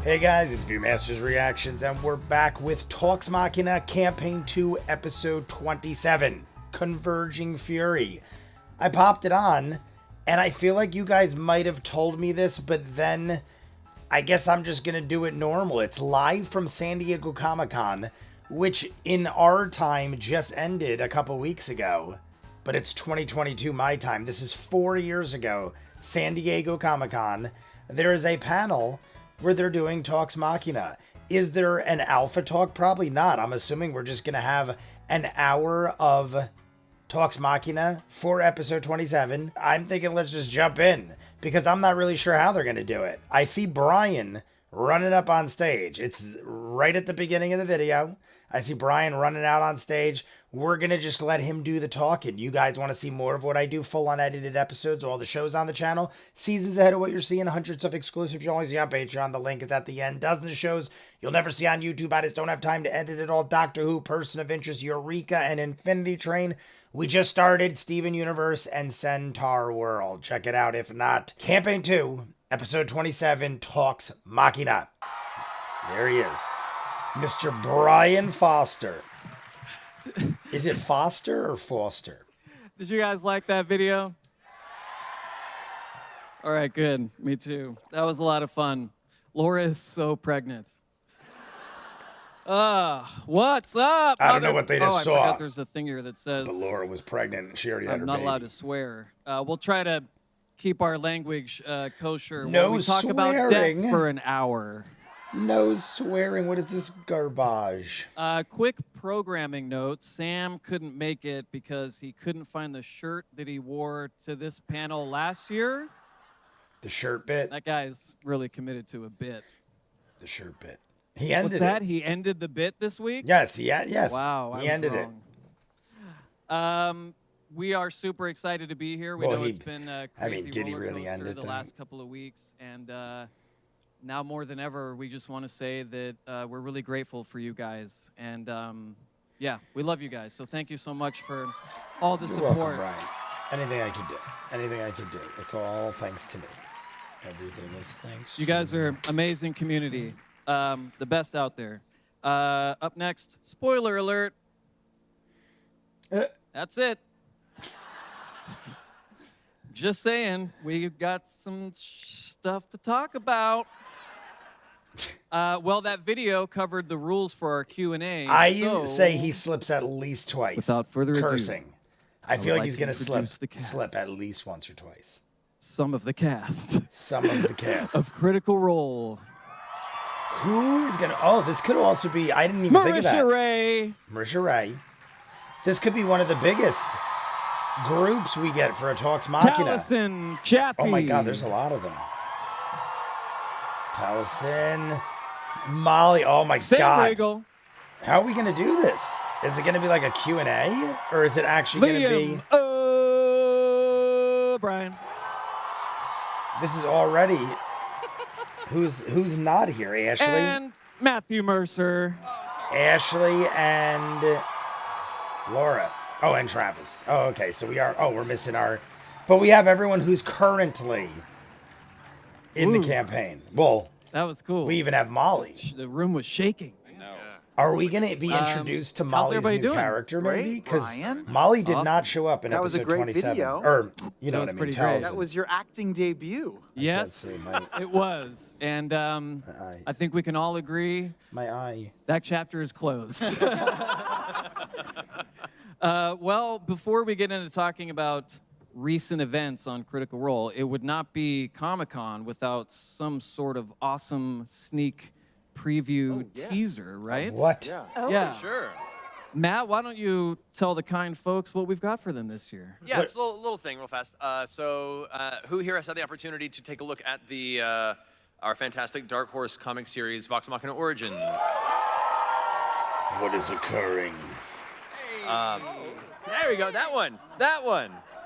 Hey guys, it's ViewMasters Reactions, and we're back with Talks Machina Campaign 2, Episode 27, Converging Fury. I popped it on, and I feel like you guys might have told me this, but then I guess I'm just going to do it normal. It's live from San Diego Comic-Con, which in our time just ended a couple weeks ago, but it's 2022 my time. This is 4 years ago, San Diego Comic-Con. There is a panel where they're doing Talks Machina. Is there an alpha talk? Probably not. I'm assuming we're just going to have an hour of Talks Machina for episode 27. I'm thinking let's just jump in because I'm not really sure how they're going to do it. I see Brian running up on stage. It's right at the beginning of the video. I see Brian running out on stage. We're going to just let him do the talking. You guys want to see more of what I do, full unedited episodes, all the shows on the channel, seasons ahead of what you're seeing, hundreds of exclusives you'll only see on Patreon. The link is at the end. Dozens of shows you'll never see on YouTube. I just don't have time to edit it all. Doctor Who, Person of Interest, Eureka, and Infinity Train. We just started Steven Universe and Centaur World. Check it out if not. Campaign 2, Episode 27, Talks Machina. There he is. Mr. Brian Foster. Is it Foster or Foster? Did you guys like that video? All right, good. Me too. That was a lot of fun. Laura is so pregnant. What's up? I don't know what they just saw. I forgot there's a thing here that says... But Laura was pregnant and she already had her I'm not baby. allowed to swear. We'll try to keep our language kosher. No we talk about swearing. death for an hour. No swearing. What is this garbage? Quick programming note. Sam couldn't make it because he couldn't find the shirt that he wore to this panel last year. The shirt bit? That guy's really committed to a bit. The shirt bit. He ended What's that? it. He ended the bit this week? Yes, yes. Wow, he ended it. We are super excited to be here. We know it's been a crazy did he roller really end coaster it the then? last couple of weeks, and now more than ever, we just want to say that we're really grateful for you guys, and yeah, we love you guys. So thank you so much for all the support. Welcome, Brian. Anything I can do. Anything I can do. It's all thanks to me. Everything is thanks. You guys are amazing community, the best out there. Up next, spoiler alert. That's it. Just saying, we've got some stuff to talk about. Well, that video covered the rules for our Q&A. I say he slips at least twice. Without further ado, cursing. I feel like he's going to slip at least once or twice. Some of the cast. Some of the cast. Of Critical Role. Who is going to... Oh, this could also be... I didn't even think of that. Marisha Ray. This could be one of the biggest groups we get for a Talks Machina. Taliesin Chaffee. Oh my God, there's a lot of them. Taliesin, Molly. Oh my God. Regal. How are we going to do this? Is it going to be like a Q&A? Or is it actually going to be... Brian. This is already... Who's not here? Ashley? And Matthew Mercer. Ashley and Laura. Oh, and Travis. Oh, okay. So we are... Oh, we're missing our... But we have everyone who's currently in the campaign. Well... That was cool. We even have Molly. The room was shaking. Are we going to be introduced to Molly's new character, maybe? Because Molly did not show up in episode 27. Video. Or, you know what I mean? Pretty great. That was your acting debut. Yes, it was. And I think we can all agree that chapter is closed. Well, before we get into talking about recent events on Critical Role, it would not be Comic-Con without some sort of awesome sneak preview teaser, right? What? Yeah. Sure. Matt, why don't you tell the kind folks what we've got for them this year? Yeah, it's a little thing real fast. Who here has had the opportunity to take a look at the our fantastic Dark Horse comic series, Vox Machina Origins? What is occurring? There we go, that one.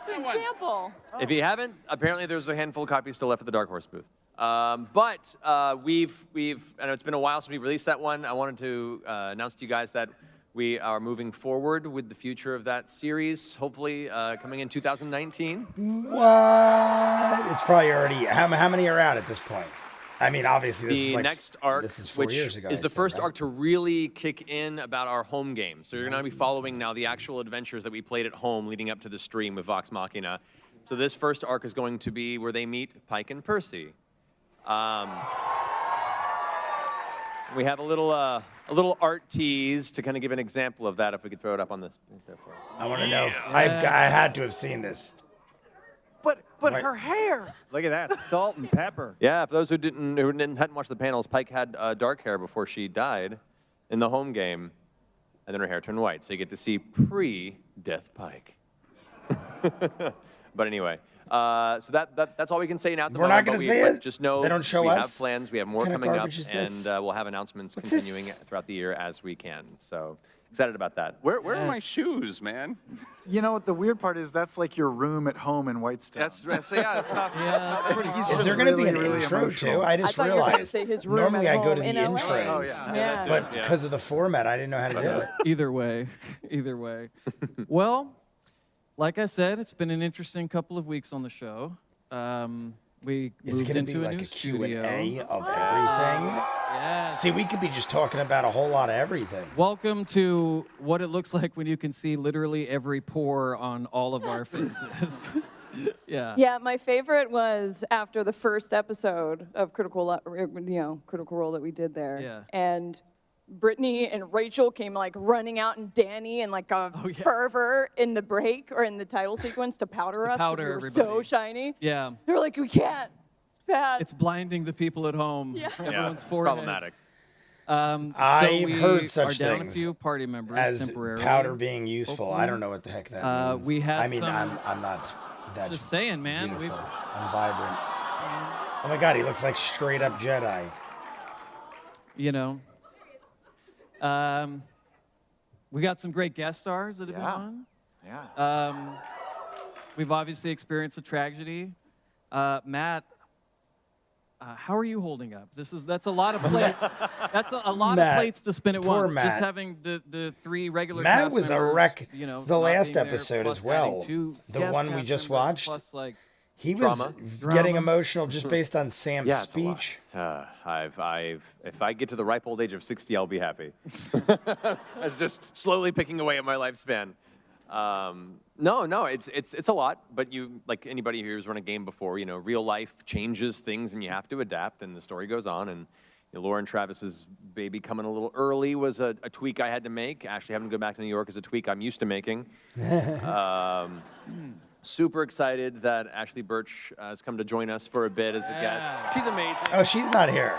An example. If you haven't, apparently there's a handful of copies still left at the Dark Horse booth. But we've, I know it's been a while since we released that one. I wanted to announce to you guys that we are moving forward with the future of that series, hopefully coming in 2019. What? It's probably already, how many are out at this point? I mean, obviously, this The is like, next arc, this is 4 which years ago, is I the said, first right? arc to really kick in about our home game. So you're going to be following now the actual adventures that we played at home leading up to the stream with Vox Machina. So this first arc is going to be where they meet Pike and Percy. We have a little art tease to kind of give an example of that. If we could throw it up on this. I want to know. I had to have seen this. But Right. her hair. Look at that, salt and pepper. Yeah, for those who hadn't watched the panels, Pike had dark hair before she died in the home game, and then her hair turned white. So you get to see pre-death Pike. But anyway, so that's all we can say now at the We're moment. not gonna but say but it? just know They don't show we us? have plans. We have more What kind of coming up, garbage is and this? we'll have announcements What's continuing this? throughout the year as we can. So excited about that. Where are my Yes. shoes, man? You know what the weird part is? That's like your room at home in Whitestone. That's it's not. Yeah, that's pretty He's Is just there going to be an really, really intro emotional. too? I I just thought you were going to realized. say his room Normally, at I go to home the in LA. intros. Oh, yeah. Yeah. But because of the format, I didn't know how to do it. Either way, either way. Well, like I said, it's been an interesting couple of weeks on the show. We It's moved going to into be a like new a studio. Q&A of everything. Yes. See, we could be just talking about a whole lot of everything. Welcome to what it looks like when you can see literally every pore on all of our faces. Yeah. Yeah, my favorite was after the first episode of Critical Role that we did there. Yeah. And Brittany and Rachel came like running out, and Danny in like a fervor in the break or in the title sequence to powder us 'cause powder we were so everybody. shiny. Yeah. They were like, we can't. It's bad. It's blinding the people at home. Yeah. Everyone's it's foreheads. problematic. So I've we heard such are down things a few party members As temporarily. powder being useful. I hopefully. don't know what the heck that means. we had I mean, some- I'm not that Just saying, man. beautiful. I'm vibrant. Oh my God, he looks like straight up Jedi. You know. We got some great guest stars that have Yeah. been Yeah. on. We've obviously experienced a tragedy. Matt, how are you holding up? That's a lot of plates. That's a lot Matt, of plates to spin at poor once. Just Matt. having the three regular Matt cast was a members, wreck you know, the not last being there, episode plus as well. adding two The guest one we cast just members, watched. Plus, like, He was Drama. getting Drama. emotional just based on Sam's Yeah, it's a lot. speech. If I get to the ripe old age of 60, I'll be happy. That's just slowly picking away at my lifespan. No, it's a lot. But you, like anybody who's run a game before, you know, real life changes things, and you have to adapt, and the story goes on. And you know, Lauren Travis's baby coming a little early was a tweak I had to make. Actually, having to go back to New York is a tweak I'm used to making. Super excited that Ashley Birch has come to join us for a bit as a guest. She's amazing. Oh, she's not here.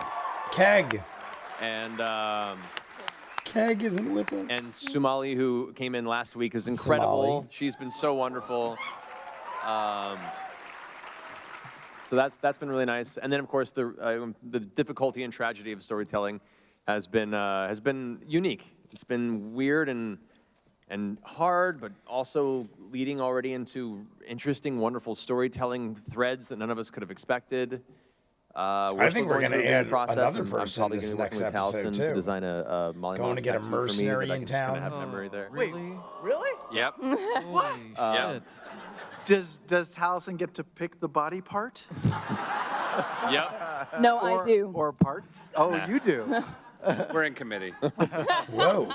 Keg. And Keg isn't with us. and Sumali, who came in last week, is incredible. Sumali. She's been so wonderful. So that's been really nice. And then, of course, the difficulty and tragedy of storytelling has been unique. It's been weird and hard, but also leading already into interesting, wonderful storytelling threads that none of us could have expected. I think we're going gonna through a add process. another I'm person probably this going to be working with next episode, Taliesin too. to design a Molly Going to get a tattoo for me, mercenary but I in can just kinda town. have memory there. Really? Really? Yep. Holy shit. Does Taliesin get to pick the body part? Yep. No, Or- I do. Or parts? Oh, you do. We're in committee. Whoa.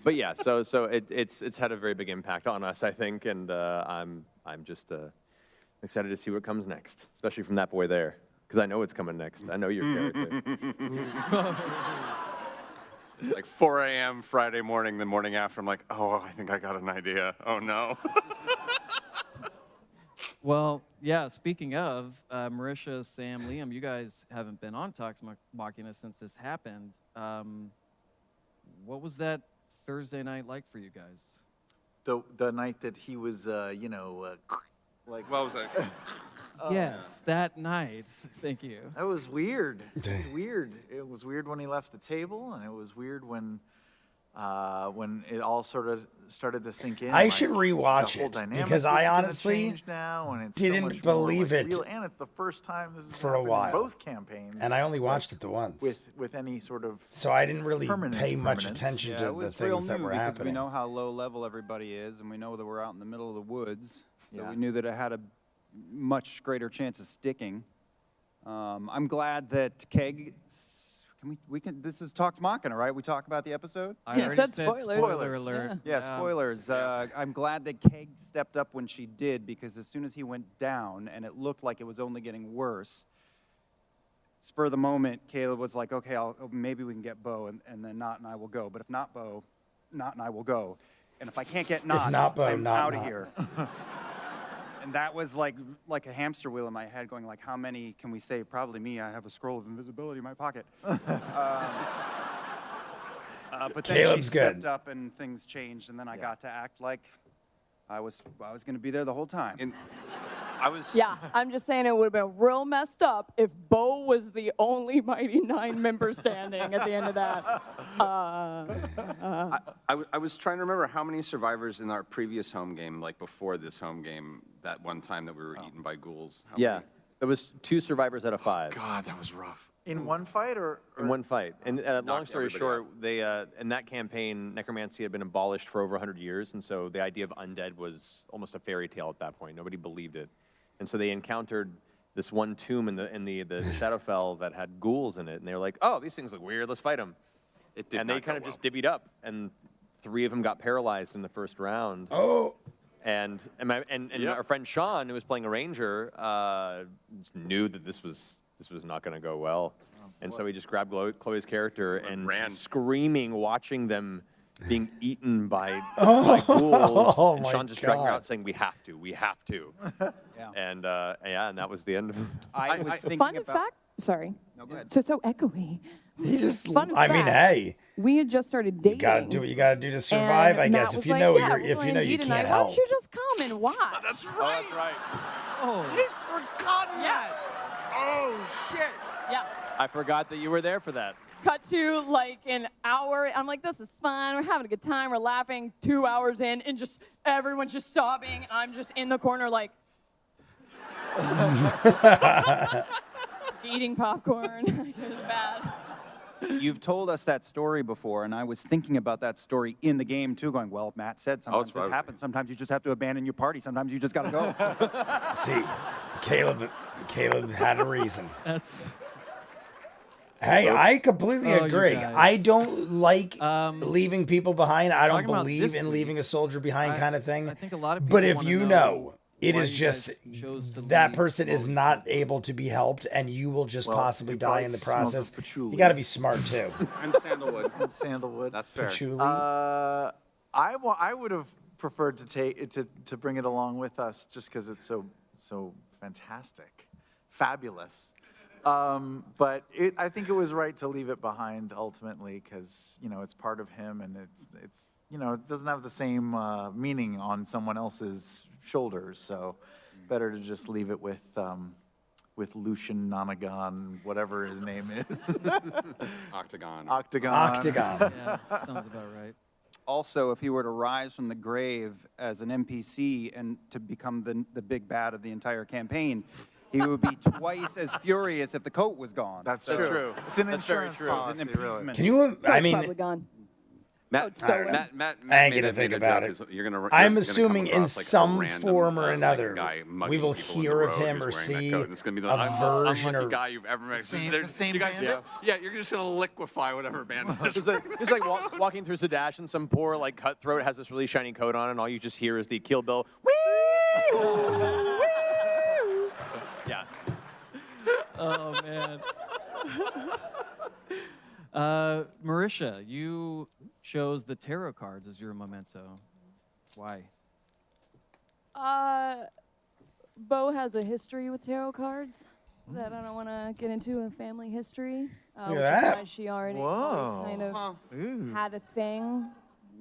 But yeah, so it's had a very big impact on us, I think, and I'm just excited to see what comes next, especially from that boy there, because I know what's coming next. I know your character. Like 4 a.m. Friday morning, the morning after, I'm like, oh, I think I got an idea. Oh, no. Well, yeah, speaking of, Marisha, Sam, Liam, you guys haven't been on Talks Machina since this happened. What was that Thursday night like for you guys? The night that he was, like. What was that? Yes, that night. Thank you. That was weird. It's weird. It was weird when he left the table, and it was weird when it all sort of started to sink in. I like, should rewatch the whole it, dynamic because is I gonna honestly change now, and it's so didn't much more, believe like, it real, and it's the first time this has for a happened in while. both campaigns. And I only watched it the once. with any sort of So I didn't really pay much permanence. attention Yeah, to it the was real things that new were because happening. we know how low level everybody is, and we know that we're out in the middle of the woods. So Yeah. we knew that it had a much greater chance of sticking. I'm glad that Keg. We can. This is Talks Machina, right? We talk about the episode. I He already said said spoilers. spoiler alert. Yeah, spoilers. I'm glad that Keg stepped up when she did, because as soon as he went down and it looked like it was only getting worse, spur of the moment, Caleb was like, okay, maybe we can get Bo, and then Not and I will go. But if not Bo, Not and I will go. And if I can't get Not, not Bo, I'm not out of Not. here. And that was like a hamster wheel in my head going like, how many can we save? Probably me. I have a scroll of invisibility in my pocket. But then she Caleb's stepped good. up and things changed, and then I got to act like I was going to be there the whole time. And I was. Yeah, I'm just saying it would have been real messed up if Bo was the only Mighty Nine member standing at the end of that. I was trying to remember how many survivors in our previous home game, like before this home game, that one time that we were eaten by ghouls. How Yeah, many? there was 2 survivors out of 5 God, that was rough. In one fight or in one fight. And long Knocked story everybody short, out. they in that campaign, necromancy had been abolished for over 100 years, and so the idea of undead was almost a fairy tale at that point. Nobody believed it, and so they encountered this one tomb in the Shadowfell that had ghouls in it, and they were like, "Oh, these things look weird. Let's fight them." It did And not they kind go of just well. divvied up, and 3 of them got paralyzed in the first round. Oh, And our friend Sean, who was playing a ranger, knew that this was not going to go well, and so he just grabbed Chloe's character and ran. screaming, watching them being eaten by ghouls. Oh and my Sean just dragging her God. out, saying, "We have to." Yeah. And and that was the end of it. I was thinking Fun about. fact. Sorry. No, go ahead. So echoey. he just. Fun I mean, fact, hey, we had just started dating. you gotta do what you gotta do to survive. and I Matt guess if was you like, know yeah, you're, we're if you playing know D you tonight. can't Why help. don't you just come and watch? That's right. Oh, that's right. Oh, Forgotten that. Oh shit. Yeah. I forgot that you were there for that. Cut to like an hour. I'm like, this is fun. We're having a good time. We're laughing. 2 hours in, and just everyone's just sobbing. I'm just in the corner, like eating popcorn. It was bad. You've told us that story before, and I was thinking about that story in the game too, going, well, Matt said sometimes it's this right. happens. Sometimes you just have to abandon your party. Sometimes you just got to go. See, Caleb had a reason. that's Hey, I completely Oh, you agree. guys. I don't like Um, leaving people behind. I don't talking about believe this in week, leaving a soldier behind kind of thing. I think a lot of people But if wanna you know, it why is you just guys chose to that leave person is Chloe's not character. able to be helped, and you will just Well, possibly it die probably in the smells process. of patchouli. You got to be smart too. And sandalwood. sandalwood? That's fair. Patchouli. I would have preferred to take to bring it along with us just because it's so fantastic, fabulous. But I think it was right to leave it behind ultimately because it's part of him and it's it doesn't have the same meaning on someone else's shoulders. So better to just leave it with Lucian Nonagon, whatever his name is. Octagon. Octagon. Octagon. Yeah, sounds about right. Also, if he were to rise from the grave as an NPC and to become the big bad of the entire campaign, he would be twice as furious if the coat was gone. That's That's true. true. It's an That's very insurance true. policy, It's an really. appeasement. Can you? I Probably mean, gone. Matt, stolen. Matt I ain't made gonna a- think made a about joke it. is you're gonna, I'm you're assuming gonna come in across, like, a some random, form or like, another, guy we mugging will people in the hear of road him who's or wearing that see coat, and it's gonna be the a most version unlucky or guy you've ever met. The same you guys, bandits? yeah, you're just gonna liquefy whatever bandit. It's like walking through Zadash and some poor like cutthroat has this really shiny coat on, and all you just hear is the Kill Bill. Whee! Whee! Yeah. Oh man. Marisha, you chose the tarot cards as your memento. Why? Bo has a history with tarot cards that I don't want to get into in family history. Look Which at that. is why she already always kind of had a thing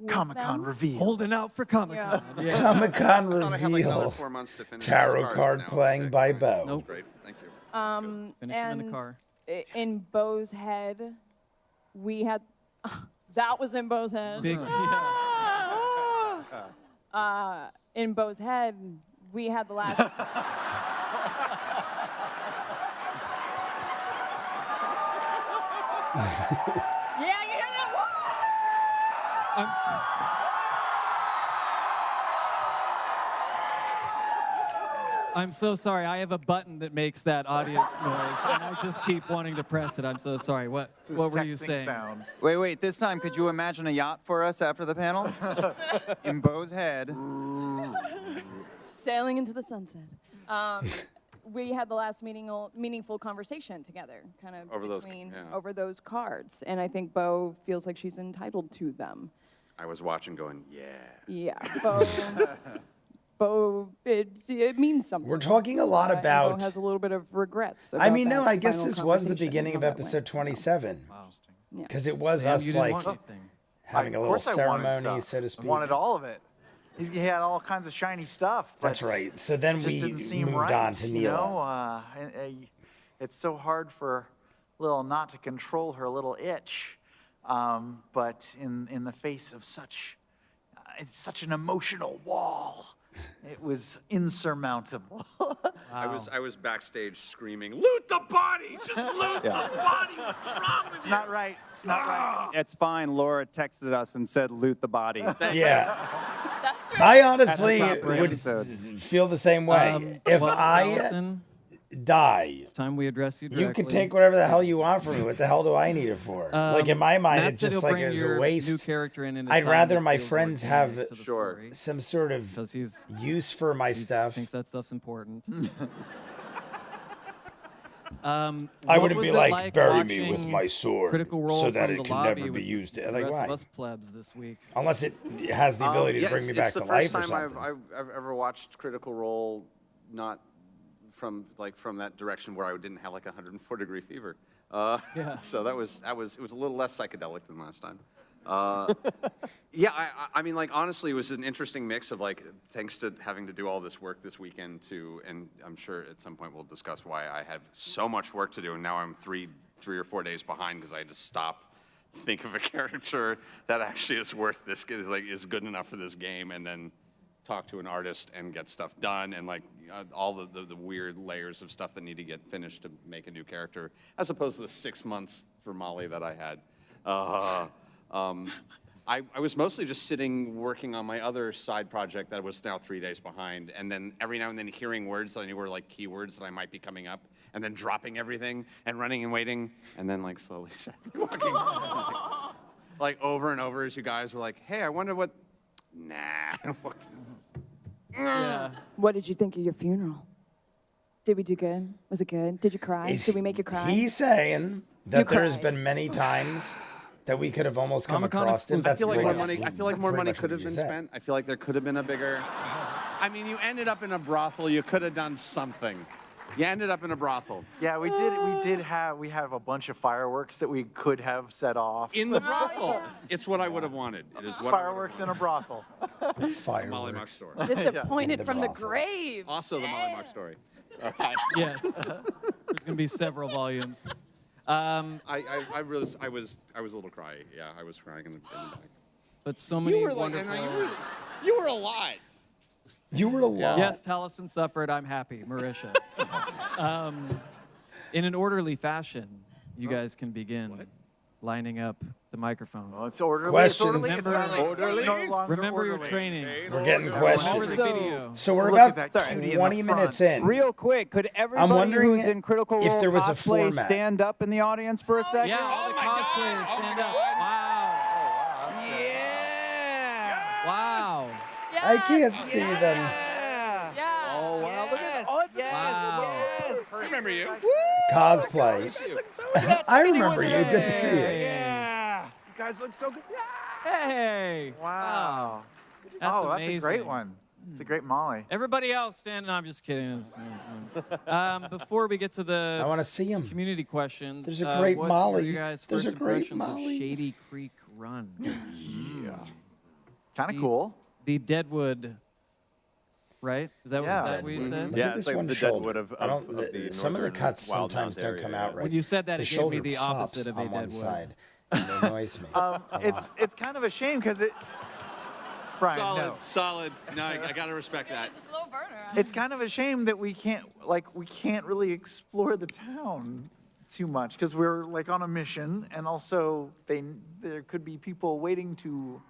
with Comic-Con them. reveal. Holding out for Comic Yeah. Con. Yeah. Comic-Con I thought I had like another reveal. 4 months to finish Tarot those cards, card but now- playing okay, by fine. Bo. Nope. Great, thank you. Finish him in the and car. in Bo's head, we had that was in Bo's head. Big, yeah. In Bo's head, we had the last. Yeah, you hear that? Woo! I'm so sorry. I have a button that makes that audience noise, and I just keep wanting to press it. I'm so sorry. What were you Texting saying? Sound. Wait. This time, could you imagine a yacht for us after the panel? In Bo's head. Sailing into the sunset. We had the last meaningful conversation together, kind of over those cards, and I think Bo feels like she's entitled to them. I was watching going, yeah. Yeah, Bo, it means something. We're talking a lot And about. Bo has a little bit of regrets. I about mean, no, that I guess final this was the conversation beginning and of how that went, episode 27. Yeah. Because it was Sam, us you didn't like want anything. having a Of little course I wanted ceremony, stuff. so to speak. I wanted all of it. He had all kinds of shiny stuff. But That's right. So then it just we didn't seem moved right, on to you Neela. know? It's so hard for Lil not to control her little itch. But in the face of it's such an emotional wall, it was insurmountable. I was backstage screaming, loot the body! Just loot the body! What's wrong with It's not right. It's not right. It's fine. Laura texted us and said, loot the body. Yeah. That's right. I honestly That's not would episode. feel the same way. If well, I Allison, die, it's time we address you directly. you can take whatever the hell you want from me. What the hell do I need it for? Like in my mind, Matt it's said just he'll like bring it was your a waste. New character in a I'd time rather that my feels friends organic have to the Sure. story, some sort of because he's use for my stuff. thinks that stuff's important. I What wouldn't was be it like, bury me with watching my sword Critical Role so that from it the can lobby never be with used. the Like rest why? of us plebs this week. Unless it has the ability to bring me back it's to the life first or time something. I've ever watched Critical Role not from that direction where I didn't have like 104-degree fever. Yeah. So it was a little less psychedelic than last time. Yeah, I mean, like, honestly, it was an interesting mix of, like, thanks to having to do all this work this weekend, too, and I'm sure at some point we'll discuss why I have so much work to do, and now I'm three or 4 days behind because I had to stop, think of a character that actually is worth this, is good enough for this game, and then talk to an artist and get stuff done, and, like, all the weird layers of stuff that need to get finished to make a new character, as opposed to the 6 months for Molly that I had. I was mostly just sitting working on my other side project that was now 3 days behind, and then every now and then hearing words that I knew were like keywords that I might be coming up, and then dropping everything and running and waiting, and then like slowly walking, like over and over as you guys were like, hey, I wonder what, nah. Yeah. What did you think of your funeral? Did we do good? Was it good? Did you cry? Did we make you cry? He's saying that You there's cried. been many times that we could have almost come Comic-Con across him. exclusive. I That's feel like pretty more much- money. I feel like more pretty money much could what have you been said. spent. I feel like there could have been a bigger. I mean, you ended up in a brothel. You could have done something. You ended up in a brothel. Yeah, we have a bunch of fireworks that we could have set off. In the brothel. It's what I would have wanted. It is what Fireworks in a brothel. Fireworks. Molly Mock story. Disappointed In the from the brothel. grave. Also the Molly Mock story. Yes. There's gonna be several volumes. I was a little cry. Yeah, I was crying in the back. But so many You were wonderful. you were a lot. You were a lot. Yes, Taliesin suffered. I'm happy, Marisha. In an orderly fashion, you guys can begin lining up the microphones. Well, it's orderly. Questions. It's orderly. It's not Orderly? It's no longer Remember your orderly. training. We're getting Remember questions. the video. So we're Look at about that cutie in the 20 minutes front. in. Real quick, could everybody wondering who's in Critical if Role there was a cosplay format. stand up in the audience for a second? Yeah, all the cosplayers, stand up. Wow. Yeah! Wow. I can't see them. Yeah. Oh, wow. Look at that. Oh, it's Wow. I remember you. Cosplay. I remember you. Good to see you. Yeah. You guys look so good. Hey. Wow. That's Oh, that's a great amazing. one. It's a great Molly. Everybody else stand. No, I'm just kidding. Before we get to I the want to see him. community questions, There's a great what Molly. were you guys' There's first a great impressions Molly. of Shady Creek Run? Kind of cool. The Deadwood, right? Is that, Yeah. what you said? Look Yeah, at it's this like one the shoulder. Deadwood of I don't, the some of the northern cuts Wild sometimes Mountain don't area, come yeah. out right. When you said that, the it gave me shoulder the opposite pops of a on one Deadwood. side. And it annoys me. It's kind of a shame because it. Brian, no. Solid. No, I gotta respect that. It's a slow burner. It's kind of a shame that we can't really explore the town too much because we're like on a mission, and also there could be people waiting to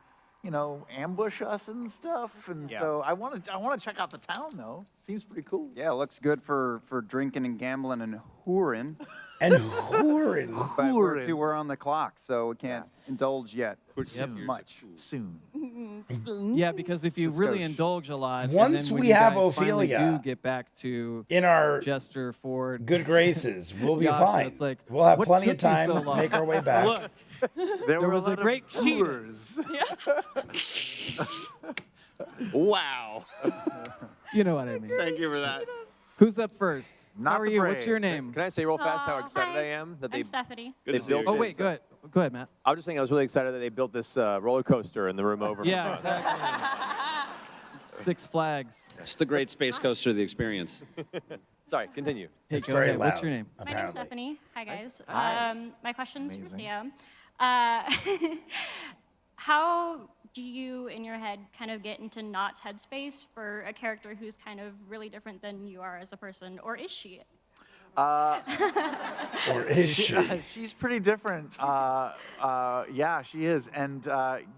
ambush us and stuff. And so I want to check out the town though. Seems pretty cool. Yeah, it looks good for drinking and gambling and whoring. And whoring. But we're on the clock, so we can't indulge yet. Much. Soon. Yeah, because if you really indulge a lot, Once and then when we you have guys finally Ophelia do get back to in our Jester Ford, good graces, we'll be Gosh, fine. it's like, We'll have what plenty of took you time so to long? make our way back. Look, There was a lot of great tours. Wow. you know what I mean. Thank you for that. Who's up first? Not How are the you? brave. What's your name? Can I say real fast how Oh, excited hi. I am that they I'm Stephanie. Good They to see you. built Oh wait, go ahead. Go ahead, Matt. I was just saying I was really excited that they built this roller coaster in the room over. Yeah, exactly. Six Flags. It's the great space coaster of the experience. Sorry, continue. Hey, It's go very ahead. What's loud. your name? My name's Apparently. Stephanie. Hi, guys. Hi. My question's for Amazing. Sam. How do you, in your head, kind of get into Nott's headspace for a character who's kind of really different than you are as a person, or is she? Or is she? She's pretty different. Yeah, she is. And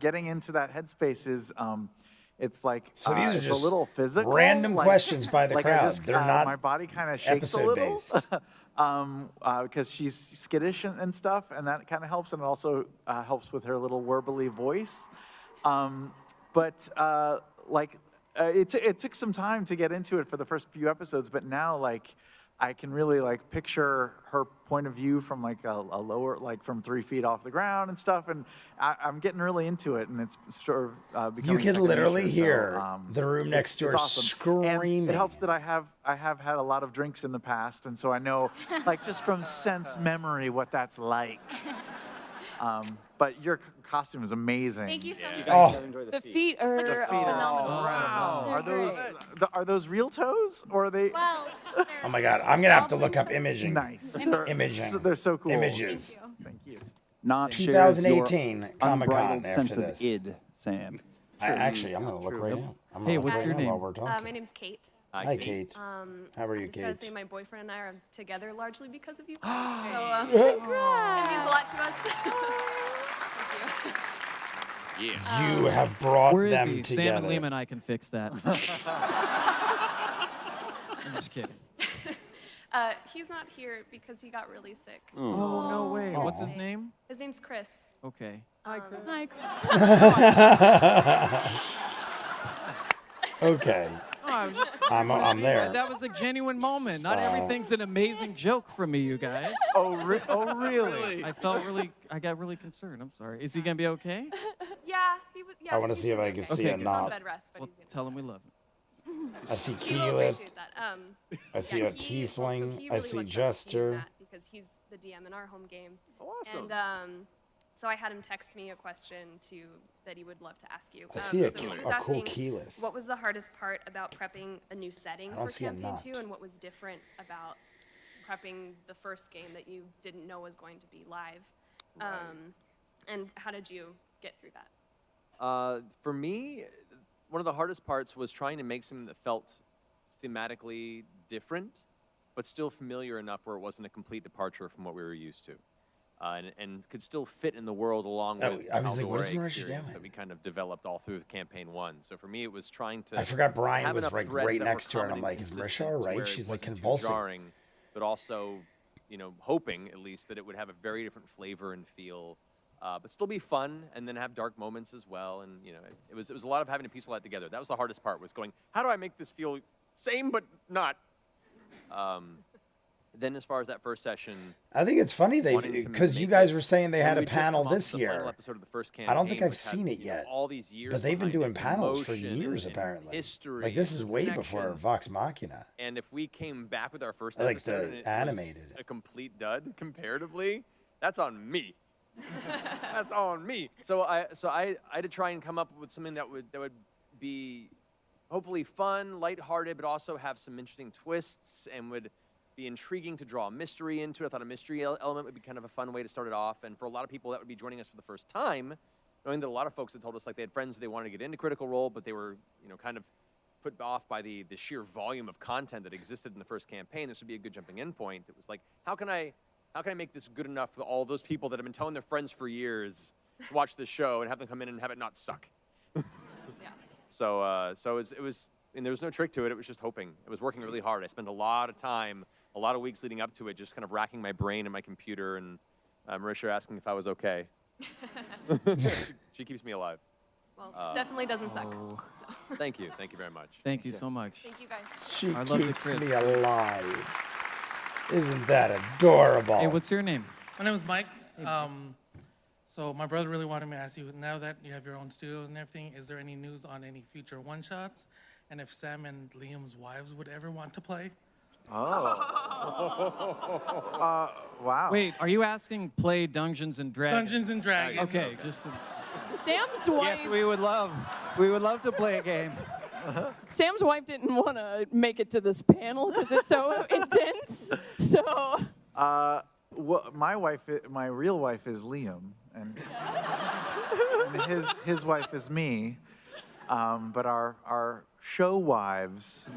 getting into that headspace is, it's like So these are it's just a little physical. random questions by the like crowd. I just, They're not my body kind of shakes a little. episode-based. Because she's skittish and stuff, and that kind of helps, and it also helps with her little warbly voice. It took some time to get into it for the first few episodes, but now like I can really like picture her point of view from like a lower, like from 3 feet off the ground and stuff, and I'm getting really into it, and it's sort of You becoming can second literally nature, hear the room it's- next door it's awesome. screaming. And it helps that I have had a lot of drinks in the past, and so I know, like just from sense memory, what that's like. But your costume is amazing. Thank you so much. Oh, The feet are phenomenal. Wow. They're Are those real toes or are they Well, oh my God. I'm going to have to look up imaging. nice? Imaging. They're so cool. Images. Thank you. Not shares your 2018 Comic-Con unbridled after sense this. of id, Sam. Actually, I'm going to look right now. I'm gonna Hey, look what's right your now name? While we're talking. My name's Kate. Hi, Kate. How are you, I just gotta say Kate? my boyfriend and I are together largely because of you. So it means a lot to us. Thank you. You have brought Where is them he? together. Sam and Lehman, I can fix that. I'm just kidding. He's not here because he got really sick. Oh, no way. What's his Aw. name? His name's Chris. Okay. Hi. Okay. Oh, I was just- I'm there. That was a genuine moment. Not everything's an amazing joke from me, you guys. Oh, really? I got really concerned. I'm sorry. Is he gonna be okay? Yeah, he was. Yeah, I wanna he's see if gonna I be can okay. see a He's knot. on bed rest, but Well, he's gonna tell him we love him. I see He will Keyleth. appreciate that. I see yeah, a he tiefling. he I really see looks up to you, Jester. Matt, because he's the DM in our home game. Awesome. And so I had him text me a question that he would love to ask you. I see so he was a cool asking, Keyleth. what was the hardest part about prepping a new setting I don't for see a campaign knot. 2, and what was different about prepping the first game that you didn't know was going to be live? And how did you get through that? For me, one of the hardest parts was trying to make something that felt thematically different, but still familiar enough where it wasn't a complete departure from what we were used to. And could still fit in the world along Oh, with I was like, what is Tal'dorei Marisha experience doing? that we kind of developed all through campaign 1. So for me, it was trying to I forgot Brian have was enough like threads right that were next to her, and I'm common like, is Marisha consistent all right? where it She's like wasn't too convulsing. jarring, but also, hoping at least that it would have a very different flavor and feel, but still be fun, and then have dark moments as well. And it was a lot of having to piece all that together. That was the hardest part. Was going, how do I make this feel same but not? Then as far as that first session, I think it's funny wanting to because you make guys it- were saying they when had a we just panel come off this the final year. episode of the first I don't think campaign, I've which had, seen it yet. all these years But they've been behind doing it, panels for emotion years, and apparently. History. Like this is and way before connection. Vox Machina. And if we came back with our first Like episode the and it animated. was a complete dud comparatively, that's on me. That's on me. So I had to try and come up with something that would be hopefully fun, lighthearted, but also have some interesting twists and would be intriguing to draw a mystery into it. I thought a mystery element would be kind of a fun way to start it off. And for a lot of people that would be joining us for the first time, knowing that a lot of folks had told us like they had friends they wanted to get into Critical Role, but they were kind of put off by the sheer volume of content that existed in the first campaign. This would be a good jumping in point. It was like, how can I make this good enough for all those people that have been telling their friends for years to watch this show and have them come in and have it not suck? So it was, and there was no trick to it. It was just hoping. It was working really hard. I spent a lot of time, a lot of weeks leading up to it, just kind of racking my brain and my computer, and Marisha asking if I was okay. She keeps me alive. Well, definitely doesn't suck. So. Thank you very much. Thank you so much. Thank you guys. She I love the keeps Chris. me alive. Isn't that adorable? Hey, what's your name? My name is Mike. So my brother really wanted me to ask you, now that you have your own studios and everything, is there any news on any future one-shots? And if Sam and Liam's wives would ever want to play? Wow. Wait, are you asking play Dungeons and Dragons? Dungeons and Dragons. Okay, just Sam's wife. Yes, we would love to play a game. Sam's wife didn't want to make it to this panel because it's so intense. So. Well, my real wife is Liam, and his wife is me. But our show wives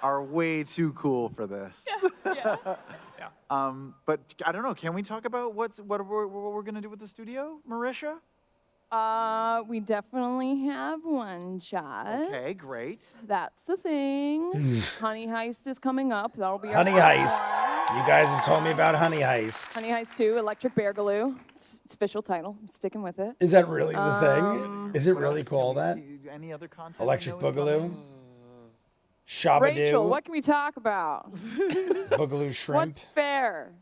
are way too cool for this. Yeah. But I don't know. Can we talk about what we're gonna do with the studio, Marisha? We definitely have one shot. Okay, great. That's the thing. Honey Heist is coming up. That'll be our Honey last Heist. one. You guys have told me about Honey Heist. Honey Heist 2, Electric Beargaloo. It's official title. I'm sticking with it. Is that really the thing? Is it really called that? Any other content? Electric we know is coming? Boogaloo? Shabadoo? Rachel, what can we talk about? Boogaloo Shrimp? What's fair?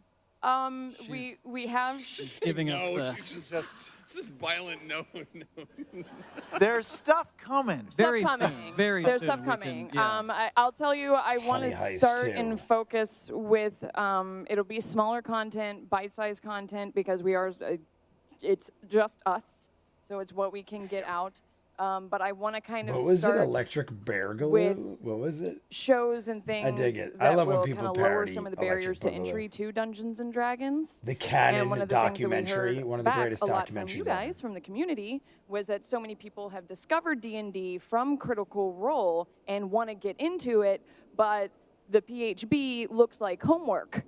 We have. She's giving us the She's just violent. No. There's stuff coming. very stuff soon. coming. Very There's soon stuff we coming. can- yeah. I'll tell you, I want Honey to Heist start 2. and focus with. It'll be smaller content, bite-sized content, because we are. It's just us, so it's what we can get out. But I want to kind of What was it? start Electric Beargaloo? with- What was it? shows and things dig it. that I love when will people kind of lower parody some of the Electric barriers to Boogaloo. entry to Dungeons and Dragons. The And Canon one of the things that we documentary, heard one of the back greatest a lot from documentaries you ever. guys from the community was that so many people have discovered D&D from Critical Role and want to get into it, but the PHB looks like homework.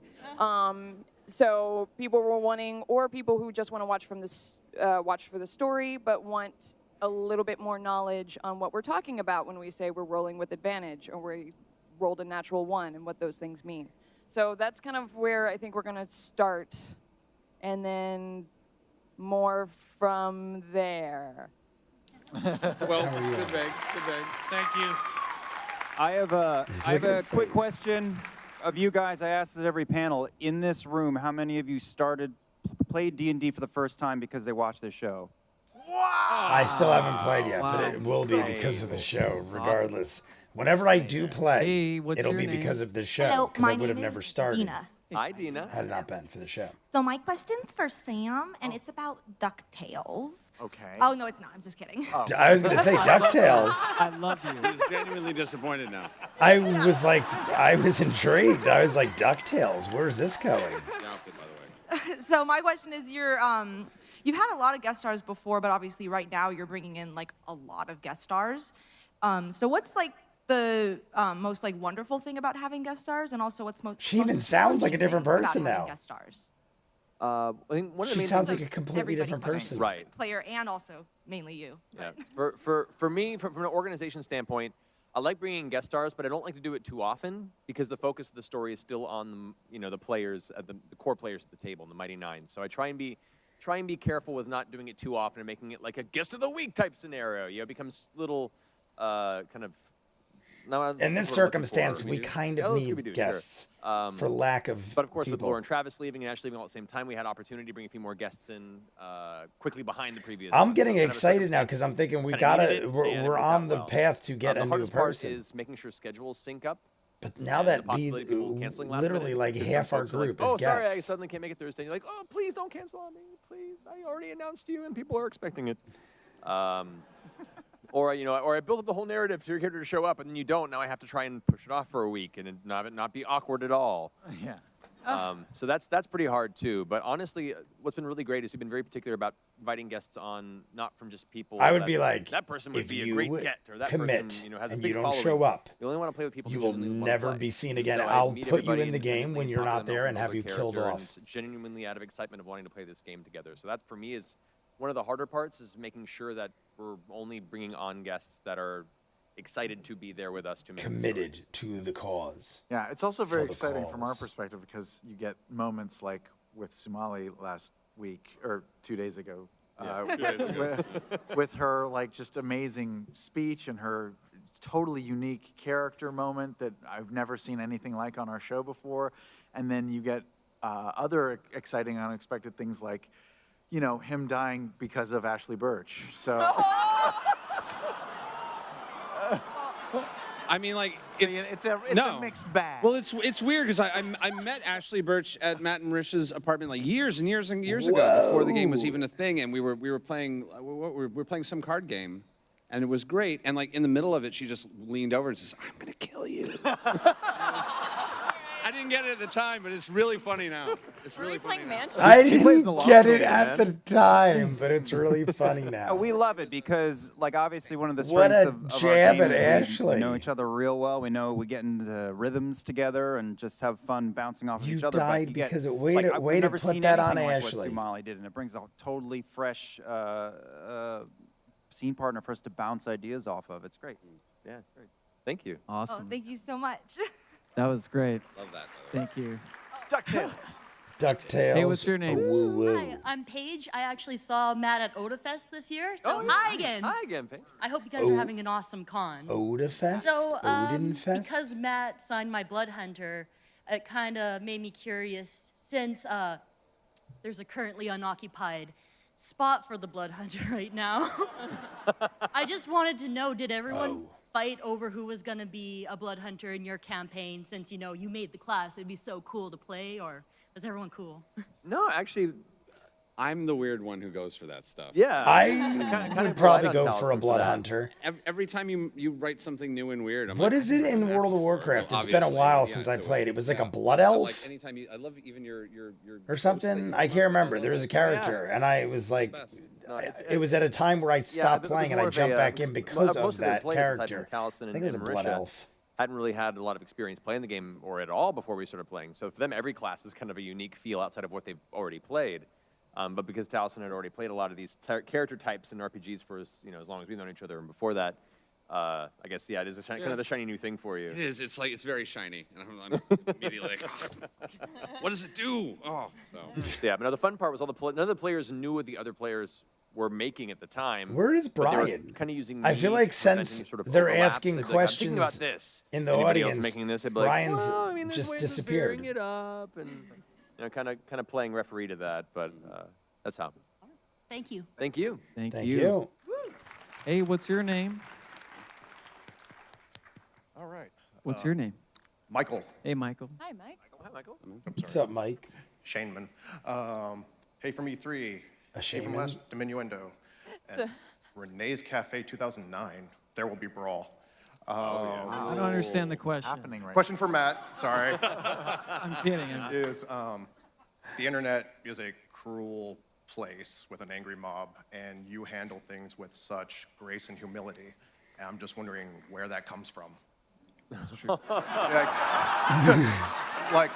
So people were wanting, or people who just want to watch from this, watch for the story, but want a little bit more knowledge on what we're talking about when we say we're rolling with advantage or we rolled a natural 1 and what those things mean. So that's kind of where I think we're going to start, and then more from there. Well, good bag. Thank you. I have a quick question of you guys. I asked at every panel in this room, how many of you played D&D for the first time because they watched this show? I still haven't played yet, Wow. but it will be because of the show, regardless. Whenever I do play, Hey, what's it'll your be name? because of the show, Hello, because my I would have name never is started Dina. Hi, Dina. had it not been for the show. So my question's for Sam, and it's about DuckTales. Okay. Oh, no, it's not. I'm just kidding. I was going to say DuckTales. I love you. He's genuinely disappointed now. I was intrigued. I was like, DuckTales, where's this going? The outfit, by the way. So my question is, you've had a lot of guest stars before, but obviously right now you're bringing in like a lot of guest stars. So what's like the most like wonderful thing about having guest stars, and also what's most She even most sounds like a challenging different thing about person having now. Guest stars, I think one of the She main sounds things like a completely everybody different but person. right. player, and also mainly you. Yeah. For me, from an organization standpoint, I like bringing in guest stars, but I don't like to do it too often because the focus of the story is still on the players, the core players at the table, the Mighty Nine. So I try and be careful with not doing it too often and making it like a guest of the week type scenario. It becomes little kind of. In this circumstance, we kind of need guests for lack of But of course, with people. Laura and Travis leaving and Ash leaving all at the same time, we had opportunity to bring a few more guests in quickly behind the previous. I'm one. getting So kind of a excited now circumstance because I'm thinking we kinda needed gotta. it, We're, and it we're worked on out the well. path to get the a new hardest part person. is making sure schedules sync up. But now and that the possibility of people canceling last literally minute, like because some half our folks are like, group oh, is sorry, I guests. suddenly can't make it Thursday. You're like, oh, please don't cancel on me, please. I already announced you, and people are expecting it. Or I built up the whole narrative so you're here to show up, and then you don't. Now I have to try and push it off for a week and not be awkward at all. Yeah. So that's pretty hard too. But honestly, what's been really great is we've been very particular about inviting guests on, not from just people. I would that- be like, that person would if be a you great get, or that commit person has a and big you don't following. show up, You only want to play with people. you who will genuinely wanna never play. be seen And again. so I I'll meet put you everybody in the game independently when and you're talk to not them there about and the have you killed character off. and genuinely out of excitement of wanting to play this game together. So that for me is one of the harder parts is making sure that we're only bringing on guests that are excited to be there with us to make the story. Committed to the cause. Yeah, it's also very For the exciting from our cause. perspective because you get moments like with Sumali last week or 2 days ago, with her like just amazing speech and her totally unique character moment that I've never seen anything like on our show before, and then you get other exciting, unexpected things like, you know, him dying because of Ashley Birch. So. I mean, like, it's a mixed bag. Well, it's weird because I met Ashley Birch at Matt and Rish's apartment like years and years and years ago before the game was even a thing, and we were playing we were playing some card game, and it was great. And like in the middle of it, she just leaned over and says, "I'm gonna kill you." I didn't get it at the time, but it's really funny now. It's really funny now. I didn't get it at the time, but it's really funny now. We love it because, like, obviously one of the What strengths a of our jab game at is we Ashley. know each other real well. We know we get into rhythms together and just have fun bouncing off of You each other. died but you because get, it way like, to- I've way to never put seen that on anything like Ashley. What Sumali did, and it brings a totally fresh scene partner for us to bounce ideas off of. It's great. Yeah, great. Thank you. Awesome. Thank you so much. That was great. Love that. Thank you. DuckTales. DuckTales. Hey, what's your name? Woo woo. Hi, I'm Paige. I actually saw Matt at OdaFest this year, so Oh, yeah, hi nice. again. Hi again, Paige. I hope you guys are having an awesome con. Odafest? So, Odinfest? because Matt signed my Blood Hunter, it kind of made me curious since there's a currently unoccupied spot for the Blood Hunter right now. I just wanted to know, did everyone fight over who was gonna be a Blood Hunter in your campaign since, you know, you made the class? It'd be so cool to play, or was everyone cool? No, actually, I'm the weird one who goes for that stuff. yeah. I would probably go for a Blood Hunter. Every time you write something new and weird, I'm What like, is I've it never in done that World of before. Warcraft? Well, It's been a obviously, while yeah, since I so played. it's- It was like a yeah. blood But, elf? like anytime I love even your Or something. I can't remember. There was a character, and I was like, it was at a time where I stopped playing and I jumped back in because of that character. I think it was a blood elf. Hadn't really had a lot of experience playing the game or at all before we started playing. So for them, every class is kind of a unique feel outside of what they've already played. But because Taliesin had already played a lot of these character types in RPGs for as long as we've known each other, and before that, I guess it is kind of the shiny new thing for you. It is. It's like it's very shiny, and I'm immediately like, what does it do? Oh, so. So yeah, but no, the fun part was none of the players knew what the other players were making at the time. Where is but they were Brian? kind of using. I feel me like to prevent since any sort of they're overlaps. asking They'd be like, I'm thinking about questions this. in Is the anybody else audience, making this? I'd be like, Brian's well, I mean, there's just ways of disappeared. varying it up, and kind of playing referee to that. But that's how. Thank you. Thank you. Thank Thank you. you. Hey, what's your name? All right. What's your name? Michael. Hey, Michael. Hi, Mike. Hi, Michael. What's up, Mike? Shaneman. Hey from E3. A Hey from Shaneman? Last Diminuendo. And Renee's Cafe 2009. There will be brawl. I don't understand the question. Happening right Question for Matt. Sorry. I'm kidding. is the internet is a cruel place with an angry mob, and you handle things with such grace and humility. And I'm just wondering where that comes from. That's true. like,